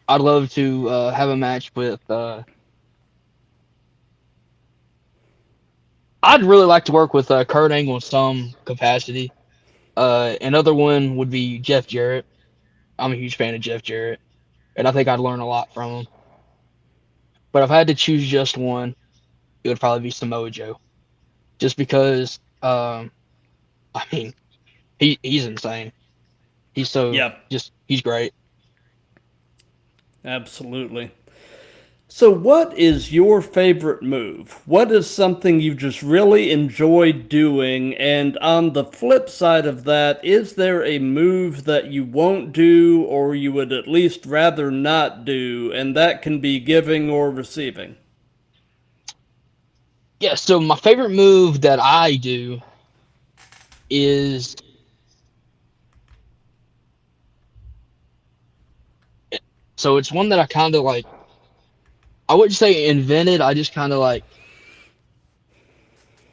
Speaker 4: I'd love to have a match with. I'd really like to work with Kurt Angle in some capacity. Another one would be Jeff Jarrett. I'm a huge fan of Jeff Jarrett, and I think I'd learn a lot from him. But if I had to choose just one, it would probably be Samoa Joe, just because. I mean, he's insane. He's so
Speaker 3: Yeah,
Speaker 4: just he's great.
Speaker 3: absolutely. So, what is your favorite move? What is something you just really enjoy doing? And on the flip side of that, is there a move that you won't do or you would at least rather not do? And that can be giving or receiving.
Speaker 4: Yeah. So my favorite move that I do is so it's one that I kind of like. I wouldn't say invented. I just kind of like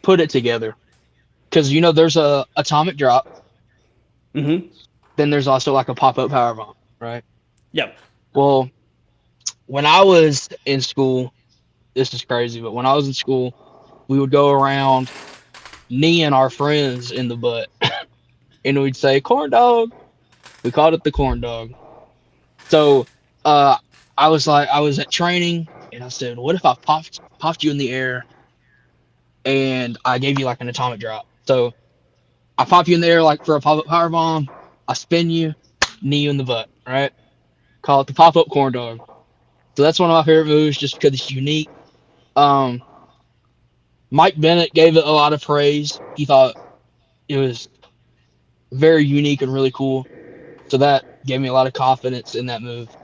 Speaker 4: put it together because there's a atomic drop.
Speaker 3: Mm-hmm.
Speaker 4: Then there's also like a pop up power bomb, right?
Speaker 3: Yep.
Speaker 4: Well, when I was in school, this is crazy, but when I was in school, we would go around kneeing our friends in the butt, and we'd say corn dog. We called it the corn dog. So, uh, I was at training, and I said, what if I popped you in the air, and I gave you like an atomic drop? So I pop you in the air like for a pop up power bomb. I spin you, knee you in the butt, right? Call it the pop-up corn dog. So that's one of my favorite moves just because it's unique. Um, Mike Bennett gave it a lot of praise. He thought it was very unique and really cool. So that gave me a lot of confidence in that move.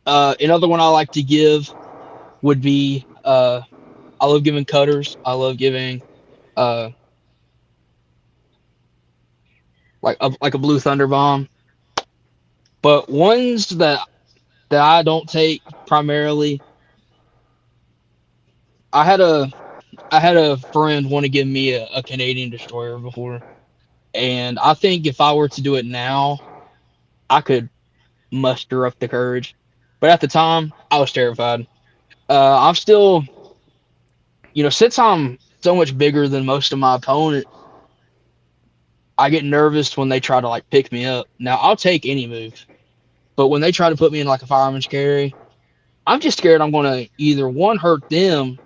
Speaker 4: Another one I like to give would be I love giving cutters. I love giving uh, like a blue thunder bomb. But ones that I don't take primarily, I had a I had a friend want to give me a Canadian destroyer before, and I think if I were to do it now, I could muster up the courage. But at the time, I was terrified. I'm still, since I'm so much bigger than most of my opponent, I get nervous when they try to like pick me up. Now I'll take any move, but when they try to put me in like a fireman's carry, I'm just scared I'm gonna either one hurt them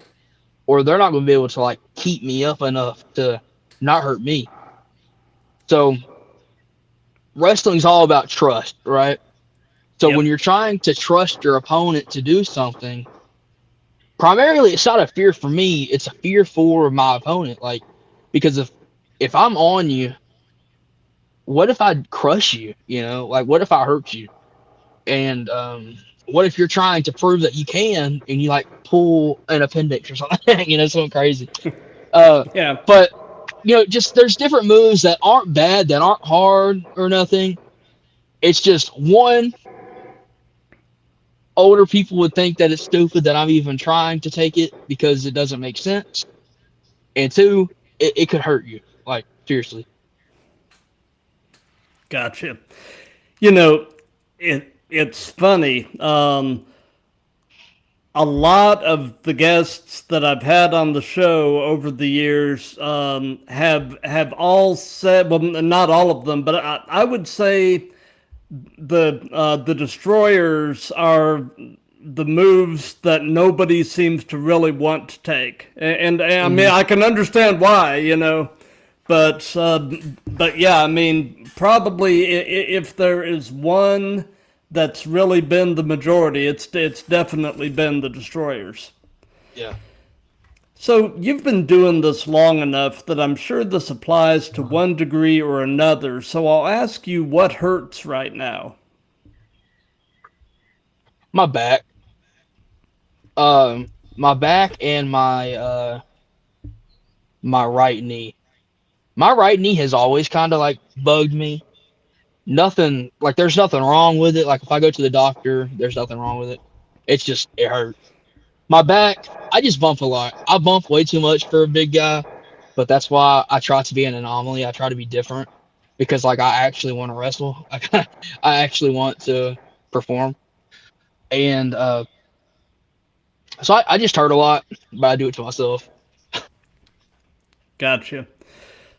Speaker 4: or they're not gonna be able to like keep me up enough to not hurt me. So wrestling's all about trust, right? So when
Speaker 3: Yep.
Speaker 4: you're trying to trust your opponent to do something, primarily it's not a fear for me, it's a fear for my opponent. Like, because if I'm on you, what if I crush you? Like what if I hurt you? And what if you're trying to prove that you can and you like pull an appendix or something, something crazy.
Speaker 3: Yeah.
Speaker 4: But just there's different moves that aren't bad, that aren't hard or nothing. It's just one, older people would think that it's stupid that I'm even trying to take it because it doesn't make sense. And two, it could hurt you. Like, seriously.
Speaker 3: Gotcha. You know, it's funny. A lot of the guests that I've had on the show over the years have all said, well, not all of them, but I would say the destroyers are the moves that nobody seems to really want to take, and I mean
Speaker 4: Mhm.
Speaker 3: I can understand why, but yeah, I mean probably if there is one that's really been the majority, it's definitely been the destroyers.
Speaker 4: Yeah.
Speaker 3: So you've been doing this long enough that I'm sure this applies to one degree or another. So I'll ask you what hurts right now.
Speaker 4: My back. My back and my right knee. My right knee has always kind of like bugged me. Nothing like there's nothing wrong with it. Like if I go to the doctor, there's nothing wrong with it. It's just it hurts. My back, I just bump a lot. I bump way too much for a big guy, but that's why I try to be an anomaly. I try to be different because like I actually want to wrestle. I actually want to perform. And so I just hurt a lot, but I do it to myself.
Speaker 3: Gotcha.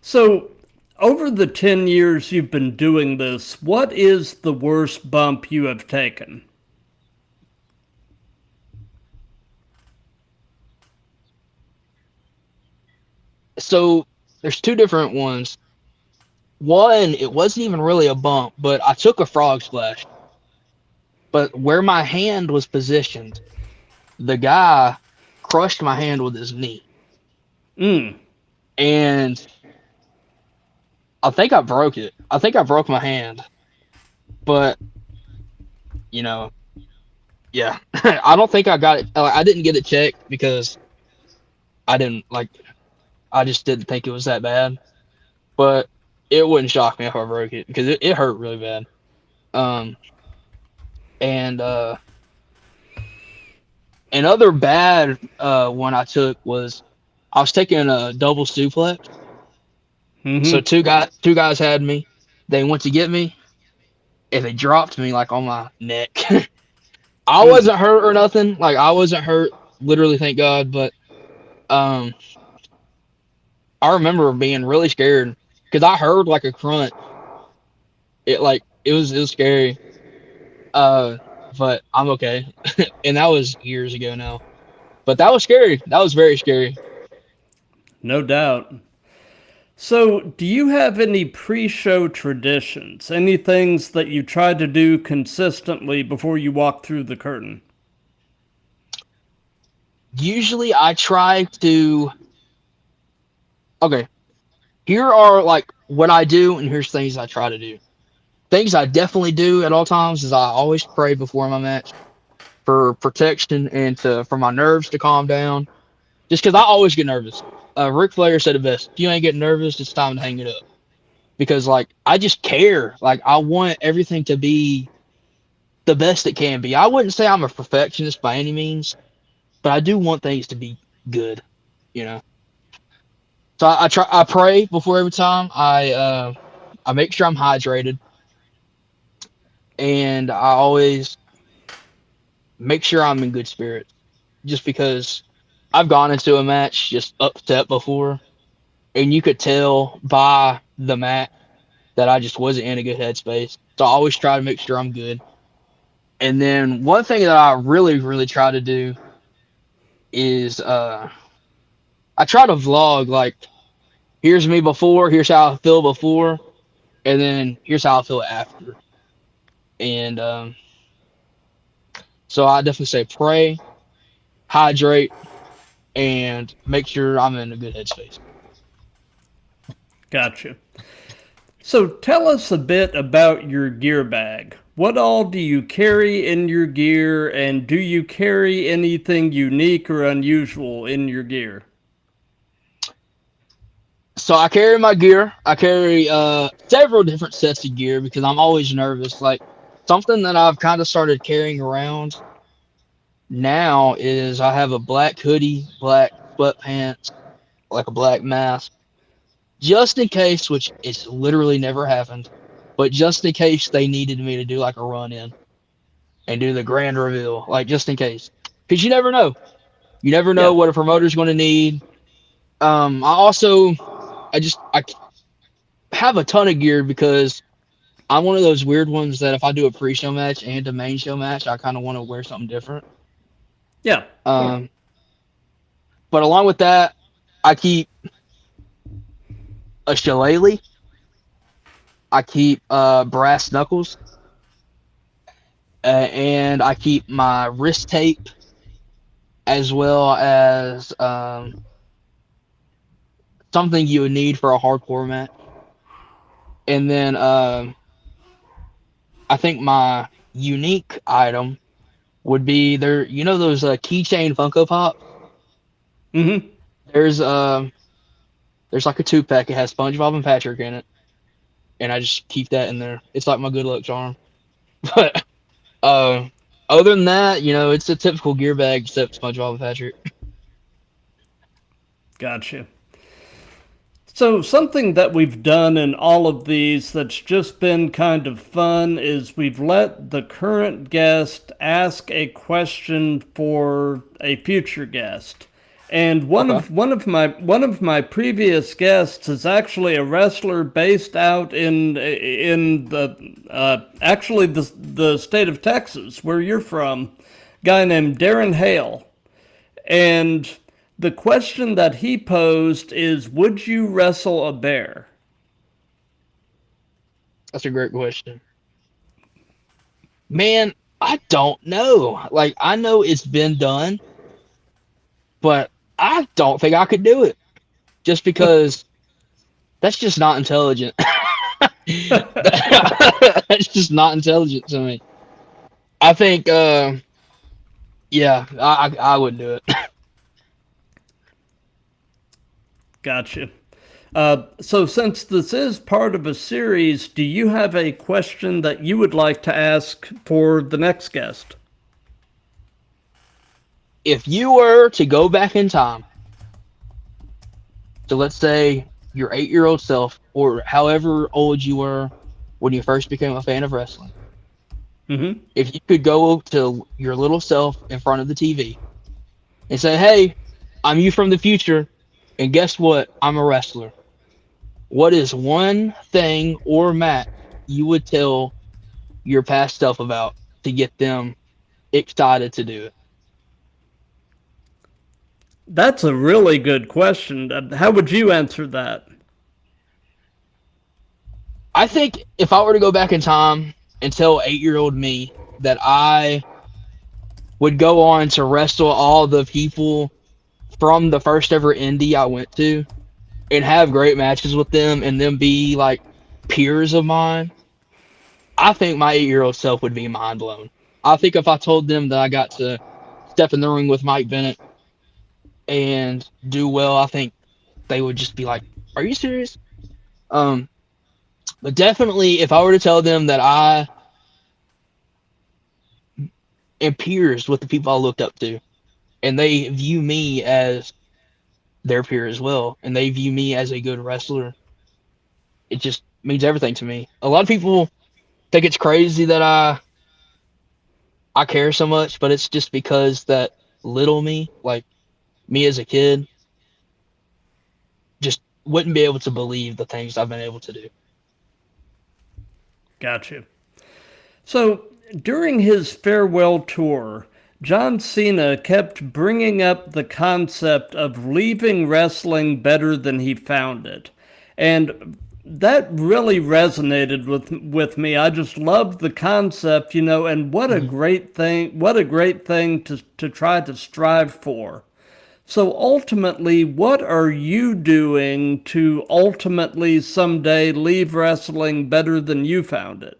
Speaker 3: So over the 10 years you've been doing this, what is the worst bump you have taken?
Speaker 4: So there's two different ones. One, it wasn't even really a bump, but I took a frog splash. But where my hand was positioned, the guy crushed my hand with his knee.
Speaker 3: Mm.
Speaker 4: And I think I broke it. I think I broke my hand. But, you know, yeah. I don't think I got it. I didn't get it checked because I didn't, I just didn't think it was that bad. But it wouldn't shock me if I broke it because it hurt really bad. Um, and another bad one I took was I was taking a double suplex. So
Speaker 3: Mm-hmm.
Speaker 4: two guys had me. They went to get me and they dropped me like on my neck. I
Speaker 3: Ooh.
Speaker 4: wasn't hurt or nothing. Like I wasn't hurt, literally, thank God. But um, I remember being really scared because I heard like a crunch. It was scary. Uh, but I'm okay, and that was years ago now. But that was scary. That was very scary.
Speaker 3: No doubt. So, do you have any pre-show traditions? Any things that you try to do consistently before you walk through the curtain?
Speaker 4: Usually I try to, okay, here are like what I do, and here's things I try to do. Things I definitely do at all times is I always pray before my match for protection and for my nerves to calm down. Just because I always get nervous. Ric Flair said it best: if you ain't getting nervous, it's time to hang it up. Because like I just care. Like I want everything to be the best it can be. I wouldn't say I'm a perfectionist by any means, but I do want things to be good. You know. So I try. I pray before every time. I make sure I'm hydrated, and I always make sure I'm in good spirits. Just because I've gone into a match just upset before, and you could tell by the match that I just wasn't in a good headspace. So I always try to make sure I'm good. And then one thing that I really, really try to do is I try to vlog like here's me before, here's how I feel before, and then here's how I feel after. And so I definitely say pray, hydrate, and make sure I'm in a good headspace.
Speaker 3: Gotcha. So tell us a bit about your gear bag. What all do you carry in your gear, and do you carry anything unique or unusual in your gear?
Speaker 4: So I carry my gear. I carry several different sets of gear because I'm always nervous. Like something that I've kind of started carrying around now is I have a black hoodie, black sweatpants, like a black mask, just in case, which it's literally never happened, but just in case they needed me to do like a run in and do the grand reveal, like just in case, because you never know. You never know
Speaker 3: Yeah,
Speaker 4: what a promoter's going to need. I have a ton of gear because I'm one of those weird ones that if I do a pre-show match and a main show match, I kind of want to wear something different.
Speaker 3: yeah,
Speaker 4: Um, but along with that, I keep a shillelagh. I keep brass knuckles, and I keep my wrist tape as well as something you would need for a hardcore match. And then I think my unique item would be there. You know those keychain Funko Pop.
Speaker 3: mm-hmm.
Speaker 4: There's there's like a 2-pack. It has SpongeBob and Patrick in it, and I just keep that in there. It's like my good luck charm. But uh, other than that, it's a typical gear bag except SpongeBob and Patrick.
Speaker 3: Gotcha. So, something that we've done in all of these that's just been kind of fun is we've let the current guest ask a question for a future guest. And
Speaker 4: Okay.
Speaker 3: one of my previous guests is actually a wrestler based out in the actually the state of Texas, where you're from, a guy named Darren Hale. And the question that he posed is, would you wrestle a bear?
Speaker 4: That's a great question. Man, I don't know. Like I know it's been done, but I don't think I could do it. Just because that's just not intelligent. That's just not intelligent to me. I think yeah, I wouldn't do it.
Speaker 3: Gotcha. So since this is part of a series, do you have a question that you would like to ask for the next guest?
Speaker 4: If you were to go back in time, so let's say your 8-year-old self, or however old you were when you first became a fan of wrestling,
Speaker 3: Mm-hmm.
Speaker 4: if you could go to your little self in front of the TV and say, "Hey, I'm you from the future, and guess what? I'm a wrestler." What is one thing or match you would tell your past self about to get them excited to do it?
Speaker 3: That's a really good question. How would you answer that?
Speaker 4: I think if I were to go back in time and tell 8-year-old me that I would go on to wrestle all the people from the first ever indie I went to and have great matches with them and them be like peers of mine, I think my 8-year-old self would be mind blown. I think if I told them that I got to step in the ring with Mike Bennett and do well, I think they would just be like, "Are you serious?" Um, but definitely, if I were to tell them that I am peers with the people I looked up to, and they view me as their peer as well, and they view me as a good wrestler, it just means everything to me. A lot of people think it's crazy that I care so much, but it's just because that little me, like me as a kid, just wouldn't be able to believe the things I've been able to do.
Speaker 3: Got you. So, during his farewell tour, John Cena kept bringing up the concept of leaving wrestling better than he found it. And that really resonated with me. I just loved the concept, and what a great thing to try to strive for. So ultimately, what are you doing to ultimately someday leave wrestling better than you found it?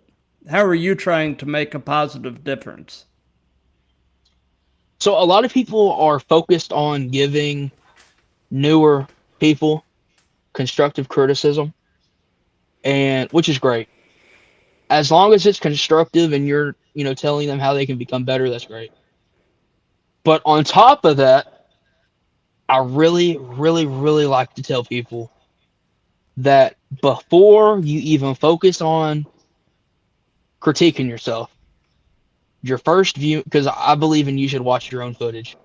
Speaker 3: How are you trying to make a positive difference?
Speaker 4: So a lot of people are focused on giving newer people constructive criticism, and which is great. As long as it's constructive and you're, telling them how they can become better, that's great. But on top of that, I really, really, really like to tell people that before you even focus on critiquing yourself, your first view, because I believe in you should watch your own footage.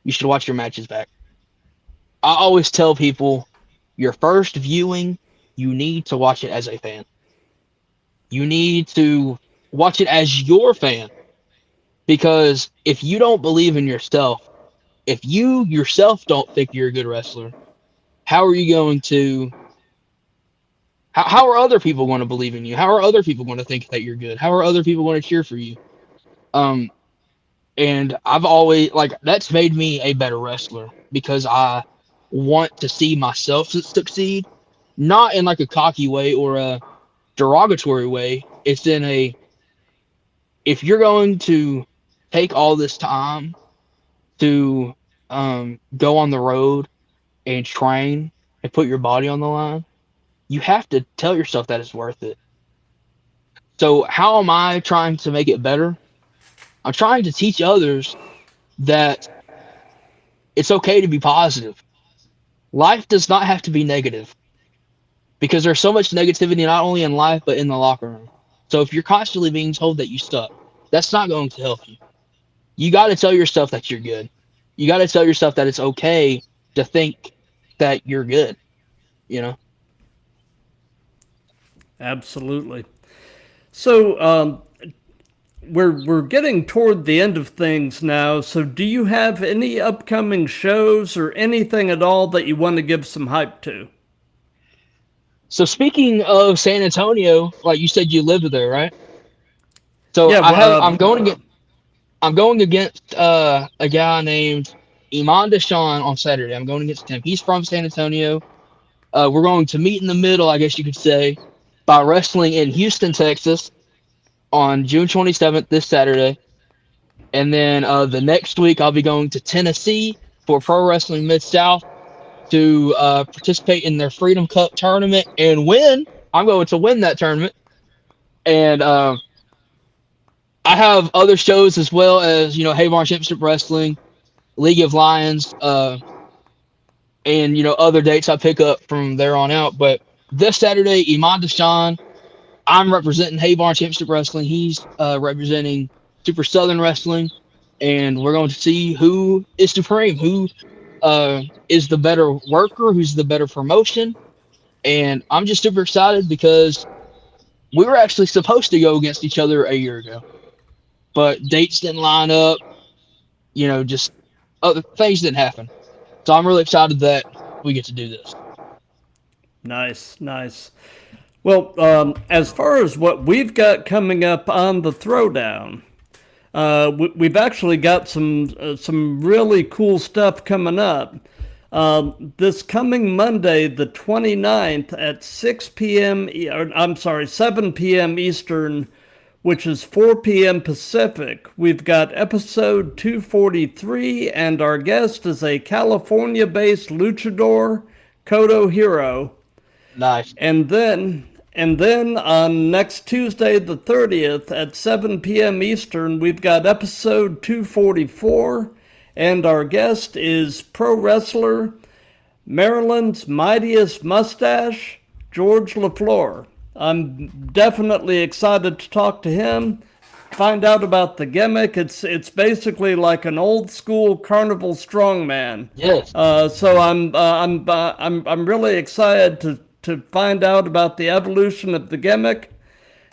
Speaker 4: You should watch your matches back. I always tell people your first viewing, you need to watch it as a fan. You need to watch it as your fan. Because if you don't believe in yourself, if you yourself don't think you're a good wrestler, how are you going to how are other people going to believe in you? How are other people going to think that you're good? How are other people going to cheer for you? Um, and I've always like that's made me a better wrestler because I want to see myself succeed, not in like a cocky way or a derogatory way. It's in a if you're going to take all this time to go on the road and train and put your body on the line, you have to tell yourself that it's worth it. So how am I trying to make it better? I'm trying to teach others that it's okay to be positive. Life does not have to be negative because there's so much negativity not only in life but in the locker room. So if you're constantly being told that you suck, that's not going to help you. You got to tell yourself that you're good. You got to tell yourself that it's okay to think that you're good, you know?
Speaker 3: Absolutely. So we're getting toward the end of things now. So do you have any upcoming shows or anything at all that you want to give some hype to?
Speaker 4: So speaking of San Antonio, like you said, you lived there, right? So
Speaker 3: Yeah.
Speaker 4: I'm going against a guy named Iman Deshawn on Saturday. I'm going against him. He's from San Antonio. We're going to meet in the middle, I guess you could say, by wrestling in Houston, Texas on June 27th, this Saturday. And then the next week, I'll be going to Tennessee for Pro Wrestling Mid South to participate in their Freedom Cup tournament and win. I'm going to win that tournament. And I have other shows as well as, Havon Championship Wrestling, League of Lions, and, other dates I pick up from there on out. But this Saturday, Iman Deshawn, I'm representing Havon Championship Wrestling. He's representing Super Southern Wrestling. And we're going to see who is supreme, who is the better worker, who's the better promotion. And I'm just super excited because we were actually supposed to go against each other a year ago, but dates didn't line up. Just other things didn't happen. So I'm really excited that we get to do this.
Speaker 3: Nice, nice. Well, as far as what we've got coming up on the Throwdown, we've actually got some really cool stuff coming up. This coming Monday, the 29th at 6 p.m. Or, I'm sorry, 7 p.m. Eastern, which is 4 p.m. Pacific. We've got episode 243, and our guest is a California-based luchador, Kodo Hiro.
Speaker 4: Nice.
Speaker 3: And then on next Tuesday, the 30th at 7 p.m. Eastern, we've got episode 244, and our guest is pro wrestler, Maryland's mightiest mustache, George LaFleur. I'm definitely excited to talk to him, find out about the gimmick. It's basically like an old school carnival strongman.
Speaker 4: Yes.
Speaker 3: So I'm really excited to find out about the evolution of the gimmick,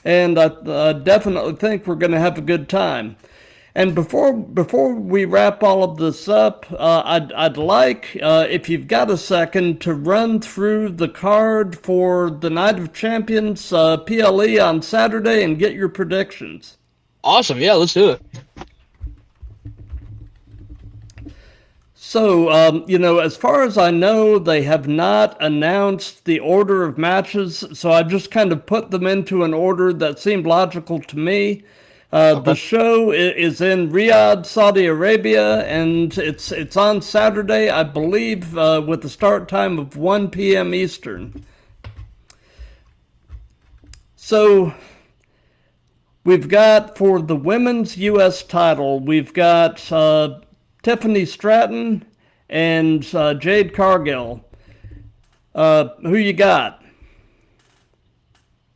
Speaker 3: and I definitely think we're going to have a good time. And before we wrap all of this up, I'd like, if you've got a second, to run through the card for the Night of Champions PLE on Saturday and get your predictions.
Speaker 4: Awesome. Yeah, let's do it.
Speaker 3: So, as far as I know, they have not announced the order of matches, so I just kind of put them into an order that seemed logical to me. The show is in Riyadh, Saudi Arabia, and it's on Saturday, I believe, with a start time of 1 p.m. Eastern. So, we've got, for the women's U.S. title, we've got Tiffany Stratton and Jade Cargill. Who you got?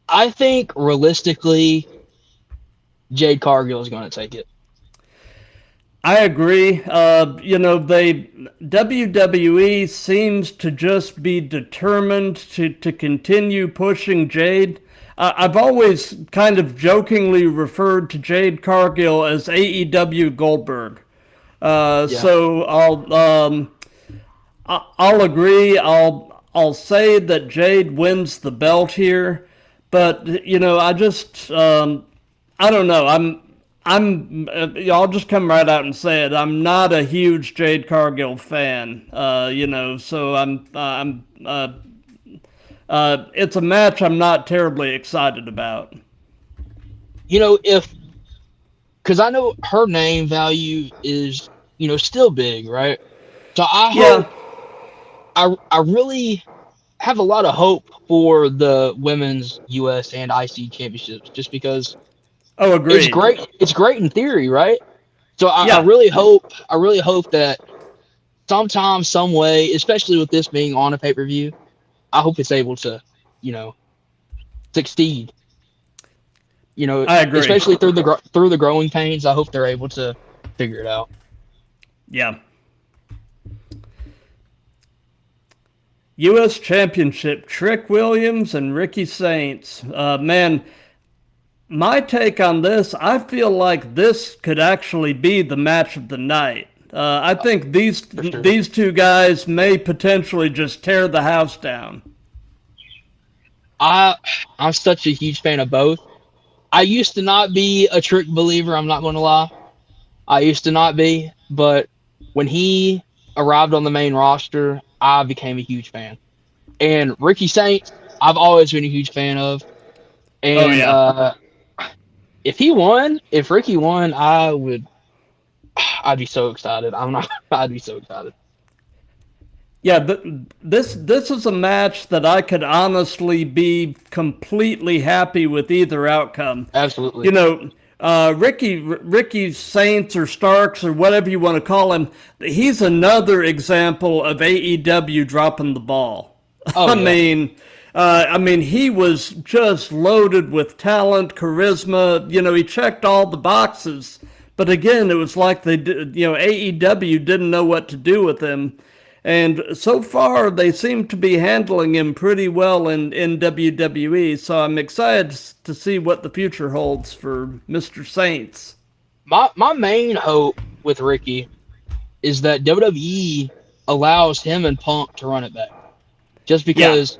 Speaker 4: I think realistically, Jade Cargill is going to take it.
Speaker 3: I agree. WWE seems to just be determined to continue pushing Jade. I've always kind of jokingly referred to Jade Cargill as AEW Goldberg. So I'll agree. I'll say that Jade wins the belt here, but I just I don't know. I'll just come right out and say it. I'm not a huge Jade Cargill fan. So it's a match I'm not terribly excited about.
Speaker 4: Because I know her name value is, still big, right? So I hope, I really have a lot of hope for the women's U.S. and IC championships, just because.
Speaker 3: Oh, agreed.
Speaker 4: It's great in theory, right? So I really hope that sometime, some way, especially with this being on a pay-per-view, I hope it's able to, succeed.
Speaker 3: I agree.
Speaker 4: Especially through the growing pains. I hope they're able to figure it out.
Speaker 3: Yeah. U.S. Championship, Trick Williams and Ricky Saints. Man, my take on this, I feel like this could actually be the match of the night. I think these two guys may potentially just tear the house down.
Speaker 4: I'm such a huge fan of both. I used to not be a Trick believer, I'm not going to lie. I used to not be, but when he arrived on the main roster, I became a huge fan. And Ricky Saints, I've always been a huge fan of. And if Ricky won, I'd be so excited. I'd be so excited.
Speaker 3: Yeah, this is a match that I could honestly be completely happy with either outcome.
Speaker 4: Absolutely.
Speaker 3: Ricky Saints or Starks or whatever you want to call him, he's another example of AEW dropping the ball.
Speaker 4: Oh,
Speaker 3: I mean, he was just loaded with talent, charisma. He checked all the boxes. But again, it was like AEW didn't know what to do with him. And so far, they seem to be handling him pretty well in WWE. So I'm excited to see what the future holds for Mr. Saints.
Speaker 4: My main hope with Ricky is that WWE allows him and Punk to run it back. Just because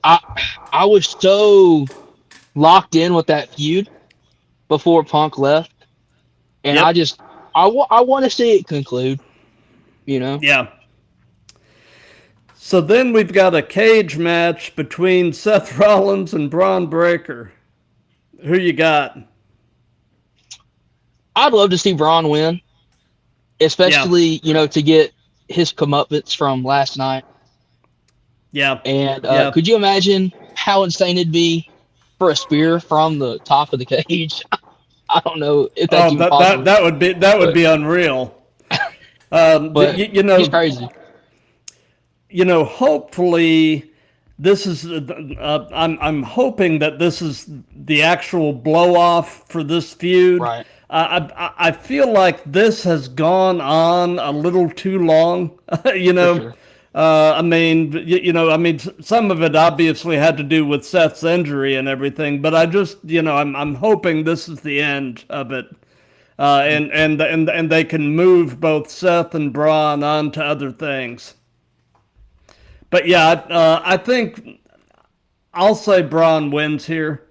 Speaker 4: I was so locked in with that feud before Punk left, and
Speaker 3: Yep.
Speaker 4: I want to see it conclude. You know.
Speaker 3: Yeah. So then we've got a cage match between Seth Rollins and Braun Breaker. Who you got?
Speaker 4: I'd love to see Braun win, especially to get his comeuppance from last night.
Speaker 3: Yeah.
Speaker 4: And
Speaker 3: Yeah.
Speaker 4: could you imagine how insane it'd be for a spear from the top of the cage? I don't know if that's even possible.
Speaker 3: that would be unreal.
Speaker 4: But he's crazy.
Speaker 3: Hopefully this is. I'm hoping that this is the actual blow off for this feud.
Speaker 4: Right.
Speaker 3: I feel like this has gone on a little too long.
Speaker 4: For sure.
Speaker 3: I mean, some of it obviously had to do with Seth's injury and everything, but I just, I'm hoping this is the end of it, and they can move both Seth and Braun on to other things. But yeah, I think I'll say Braun wins here.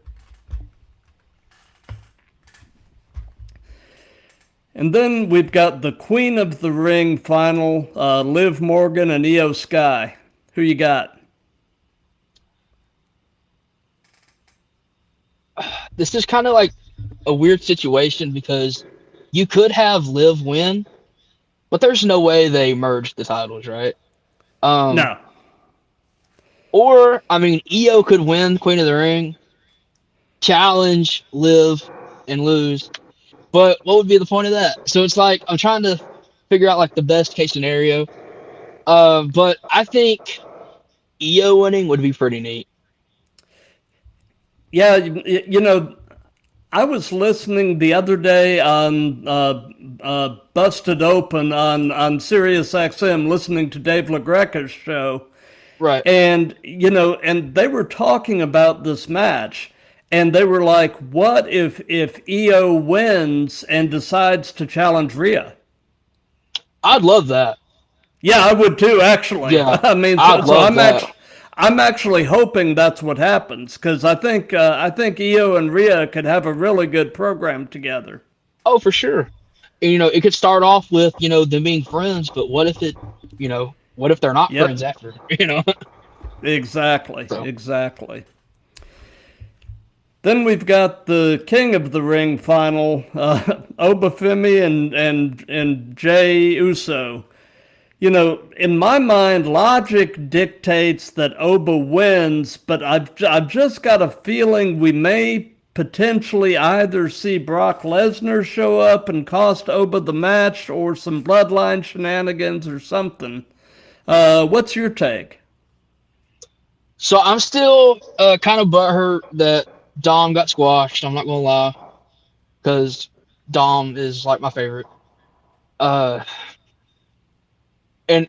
Speaker 3: And then we've got the Queen of the Ring final, Liv Morgan and Io Sky. Who you got?
Speaker 4: This is kind of like a weird situation because you could have Liv win, but there's no way they merged the titles, right?
Speaker 3: No.
Speaker 4: Or, I mean, Io could win Queen of the Ring, challenge Liv, and lose. But what would be the point of that? So it's like I'm trying to figure out like the best case scenario. But I think Io winning would be pretty neat.
Speaker 3: Yeah, I was listening the other day on Busted Open on Sirius XM, listening to Dave LaGreca's show.
Speaker 4: Right.
Speaker 3: And, and they were talking about this match. And they were like, what if Io wins and decides to challenge Rhea?
Speaker 4: I'd love that.
Speaker 3: Yeah, I would too, actually.
Speaker 4: Yeah,
Speaker 3: I mean, I'm actually hoping that's what happens because I think Io and Rhea could have a really good program together.
Speaker 4: Oh, for sure. And, it could start off with them being friends, but what if what if they're not friends after?
Speaker 3: Exactly. Exactly. Then we've got the King of the Ring final, Obafemi and Jey Uso. In my mind, logic dictates that Oba wins, but I've just got a feeling we may potentially either see Brock Lesnar show up and cost Oba the match, or some bloodline shenanigans or something. What's your take?
Speaker 4: So I'm still kind of butthurt that Dom got squashed. I'm not gonna lie, because Dom is like my favorite. And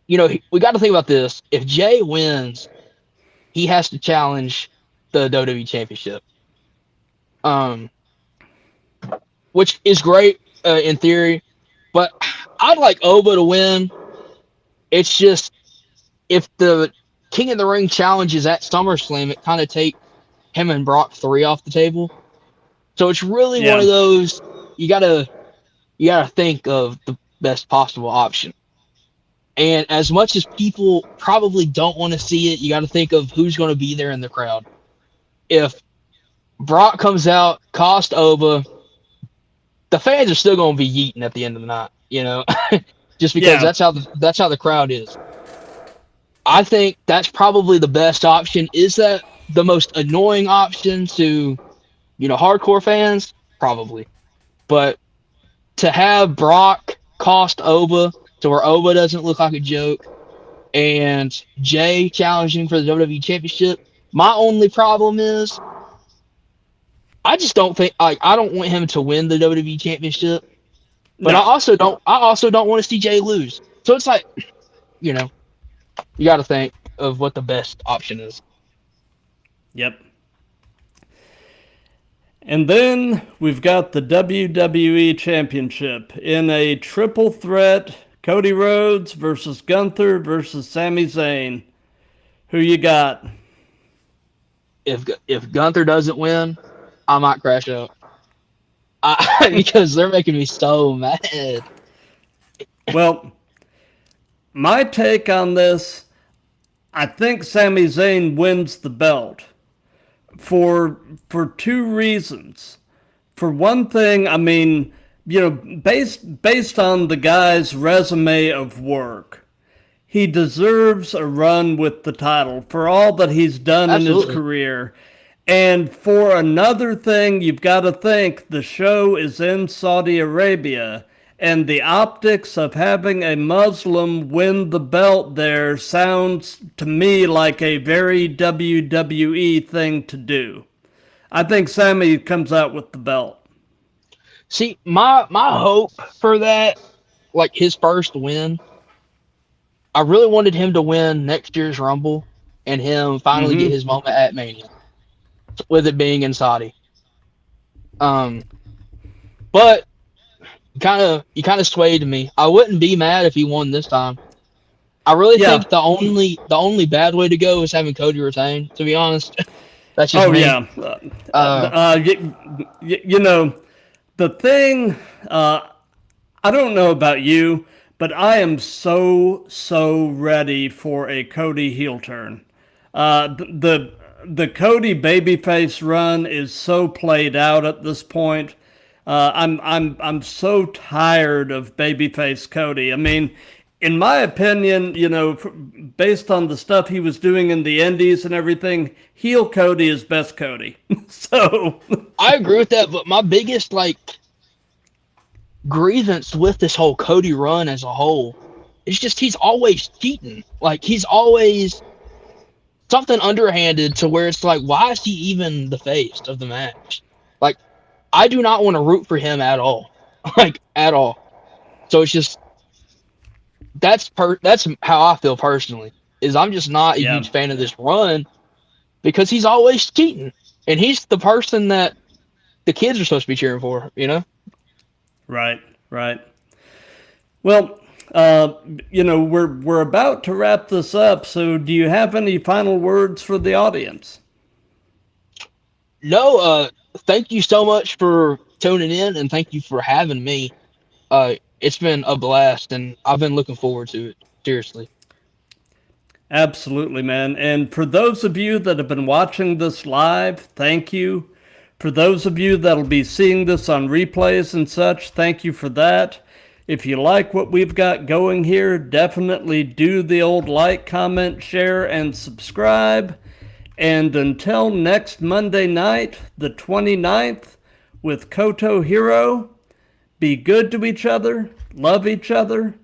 Speaker 4: we got to think about this. If Jay wins, he has to challenge the WWE Championship, which is great in theory. But I'd like Oba to win. It's just if the King of the Ring challenges at SummerSlam, it kind of take him and Brock 3 off the table. So it's really one of those you gotta think of the best possible option. And as much as people probably don't want to see it, you got to think of who's going to be there in the crowd. If Brock comes out, cost Oba, the fans are still going to be yeeting at the end of the night, just because that's how the crowd is. I think that's probably the best option. Is that the most annoying option to, hardcore fans? Probably. But to have Brock cost Oba to where Oba doesn't look like a joke, and Jay challenging for the WWE Championship, my only problem is I just don't think I don't want him to win the WWE Championship, but I also don't want to see Jay lose. So it's like, you got to think of what the best option is.
Speaker 3: Yep. And then we've got the WWE Championship in a triple threat: Cody Rhodes versus Gunther versus Sami Zayn. Who you got?
Speaker 4: if Gunther doesn't win, I might crash out. Because they're making me so mad.
Speaker 3: Well, my take on this, I think Sami Zayn wins the belt for two reasons. For one thing, I mean, based on the guy's resume of work, he deserves a run with the title for all that he's done
Speaker 4: Absolutely.
Speaker 3: in his career. And for another thing, you've got to think the show is in Saudi Arabia, and the optics of having a Muslim win the belt there sounds to me like a very WWE thing to do. I think Sami comes out with the belt.
Speaker 4: See, my hope for that, like his first win, I really wanted him to win next year's Rumble and him finally get his moment at Mania, with it being in Saudi. But you kind of swayed me. I wouldn't be mad if he won this time. I really think the only bad way to go is having Cody retain. To be honest, that's just me.
Speaker 3: The thing. I don't know about you, but I am so ready for a Cody heel turn. The Cody babyface run is so played out at this point. I'm so tired of babyface Cody. I mean, in my opinion, based on the stuff he was doing in the Indies and everything, heel Cody is best Cody. So
Speaker 4: I agree with that, but my biggest grievance with this whole Cody run as a whole is just he's always cheating. Like he's always something underhanded to where it's like, why is he even the face of the match? Like, I do not want to root for him at all. Like, at all. So it's just that's how I feel personally. Is I'm just not a huge fan of this run because he's always cheating. And he's the person that the kids are supposed to be cheering for,
Speaker 3: Right. Well, we're about to wrap this up, so do you have any final words for the audience?
Speaker 4: No, thank you so much for tuning in, and thank you for having me. It's been a blast, and I've been looking forward to it, seriously.
Speaker 3: Absolutely, man. And for those of you that have been watching this live, thank you. For those of you that'll be seeing this on replays and such, thank you for that. If you like what we've got going here, definitely do the old like, comment, share, and subscribe. And until next Monday night, the 29th, with Koto Hero, be good to each other, love each other,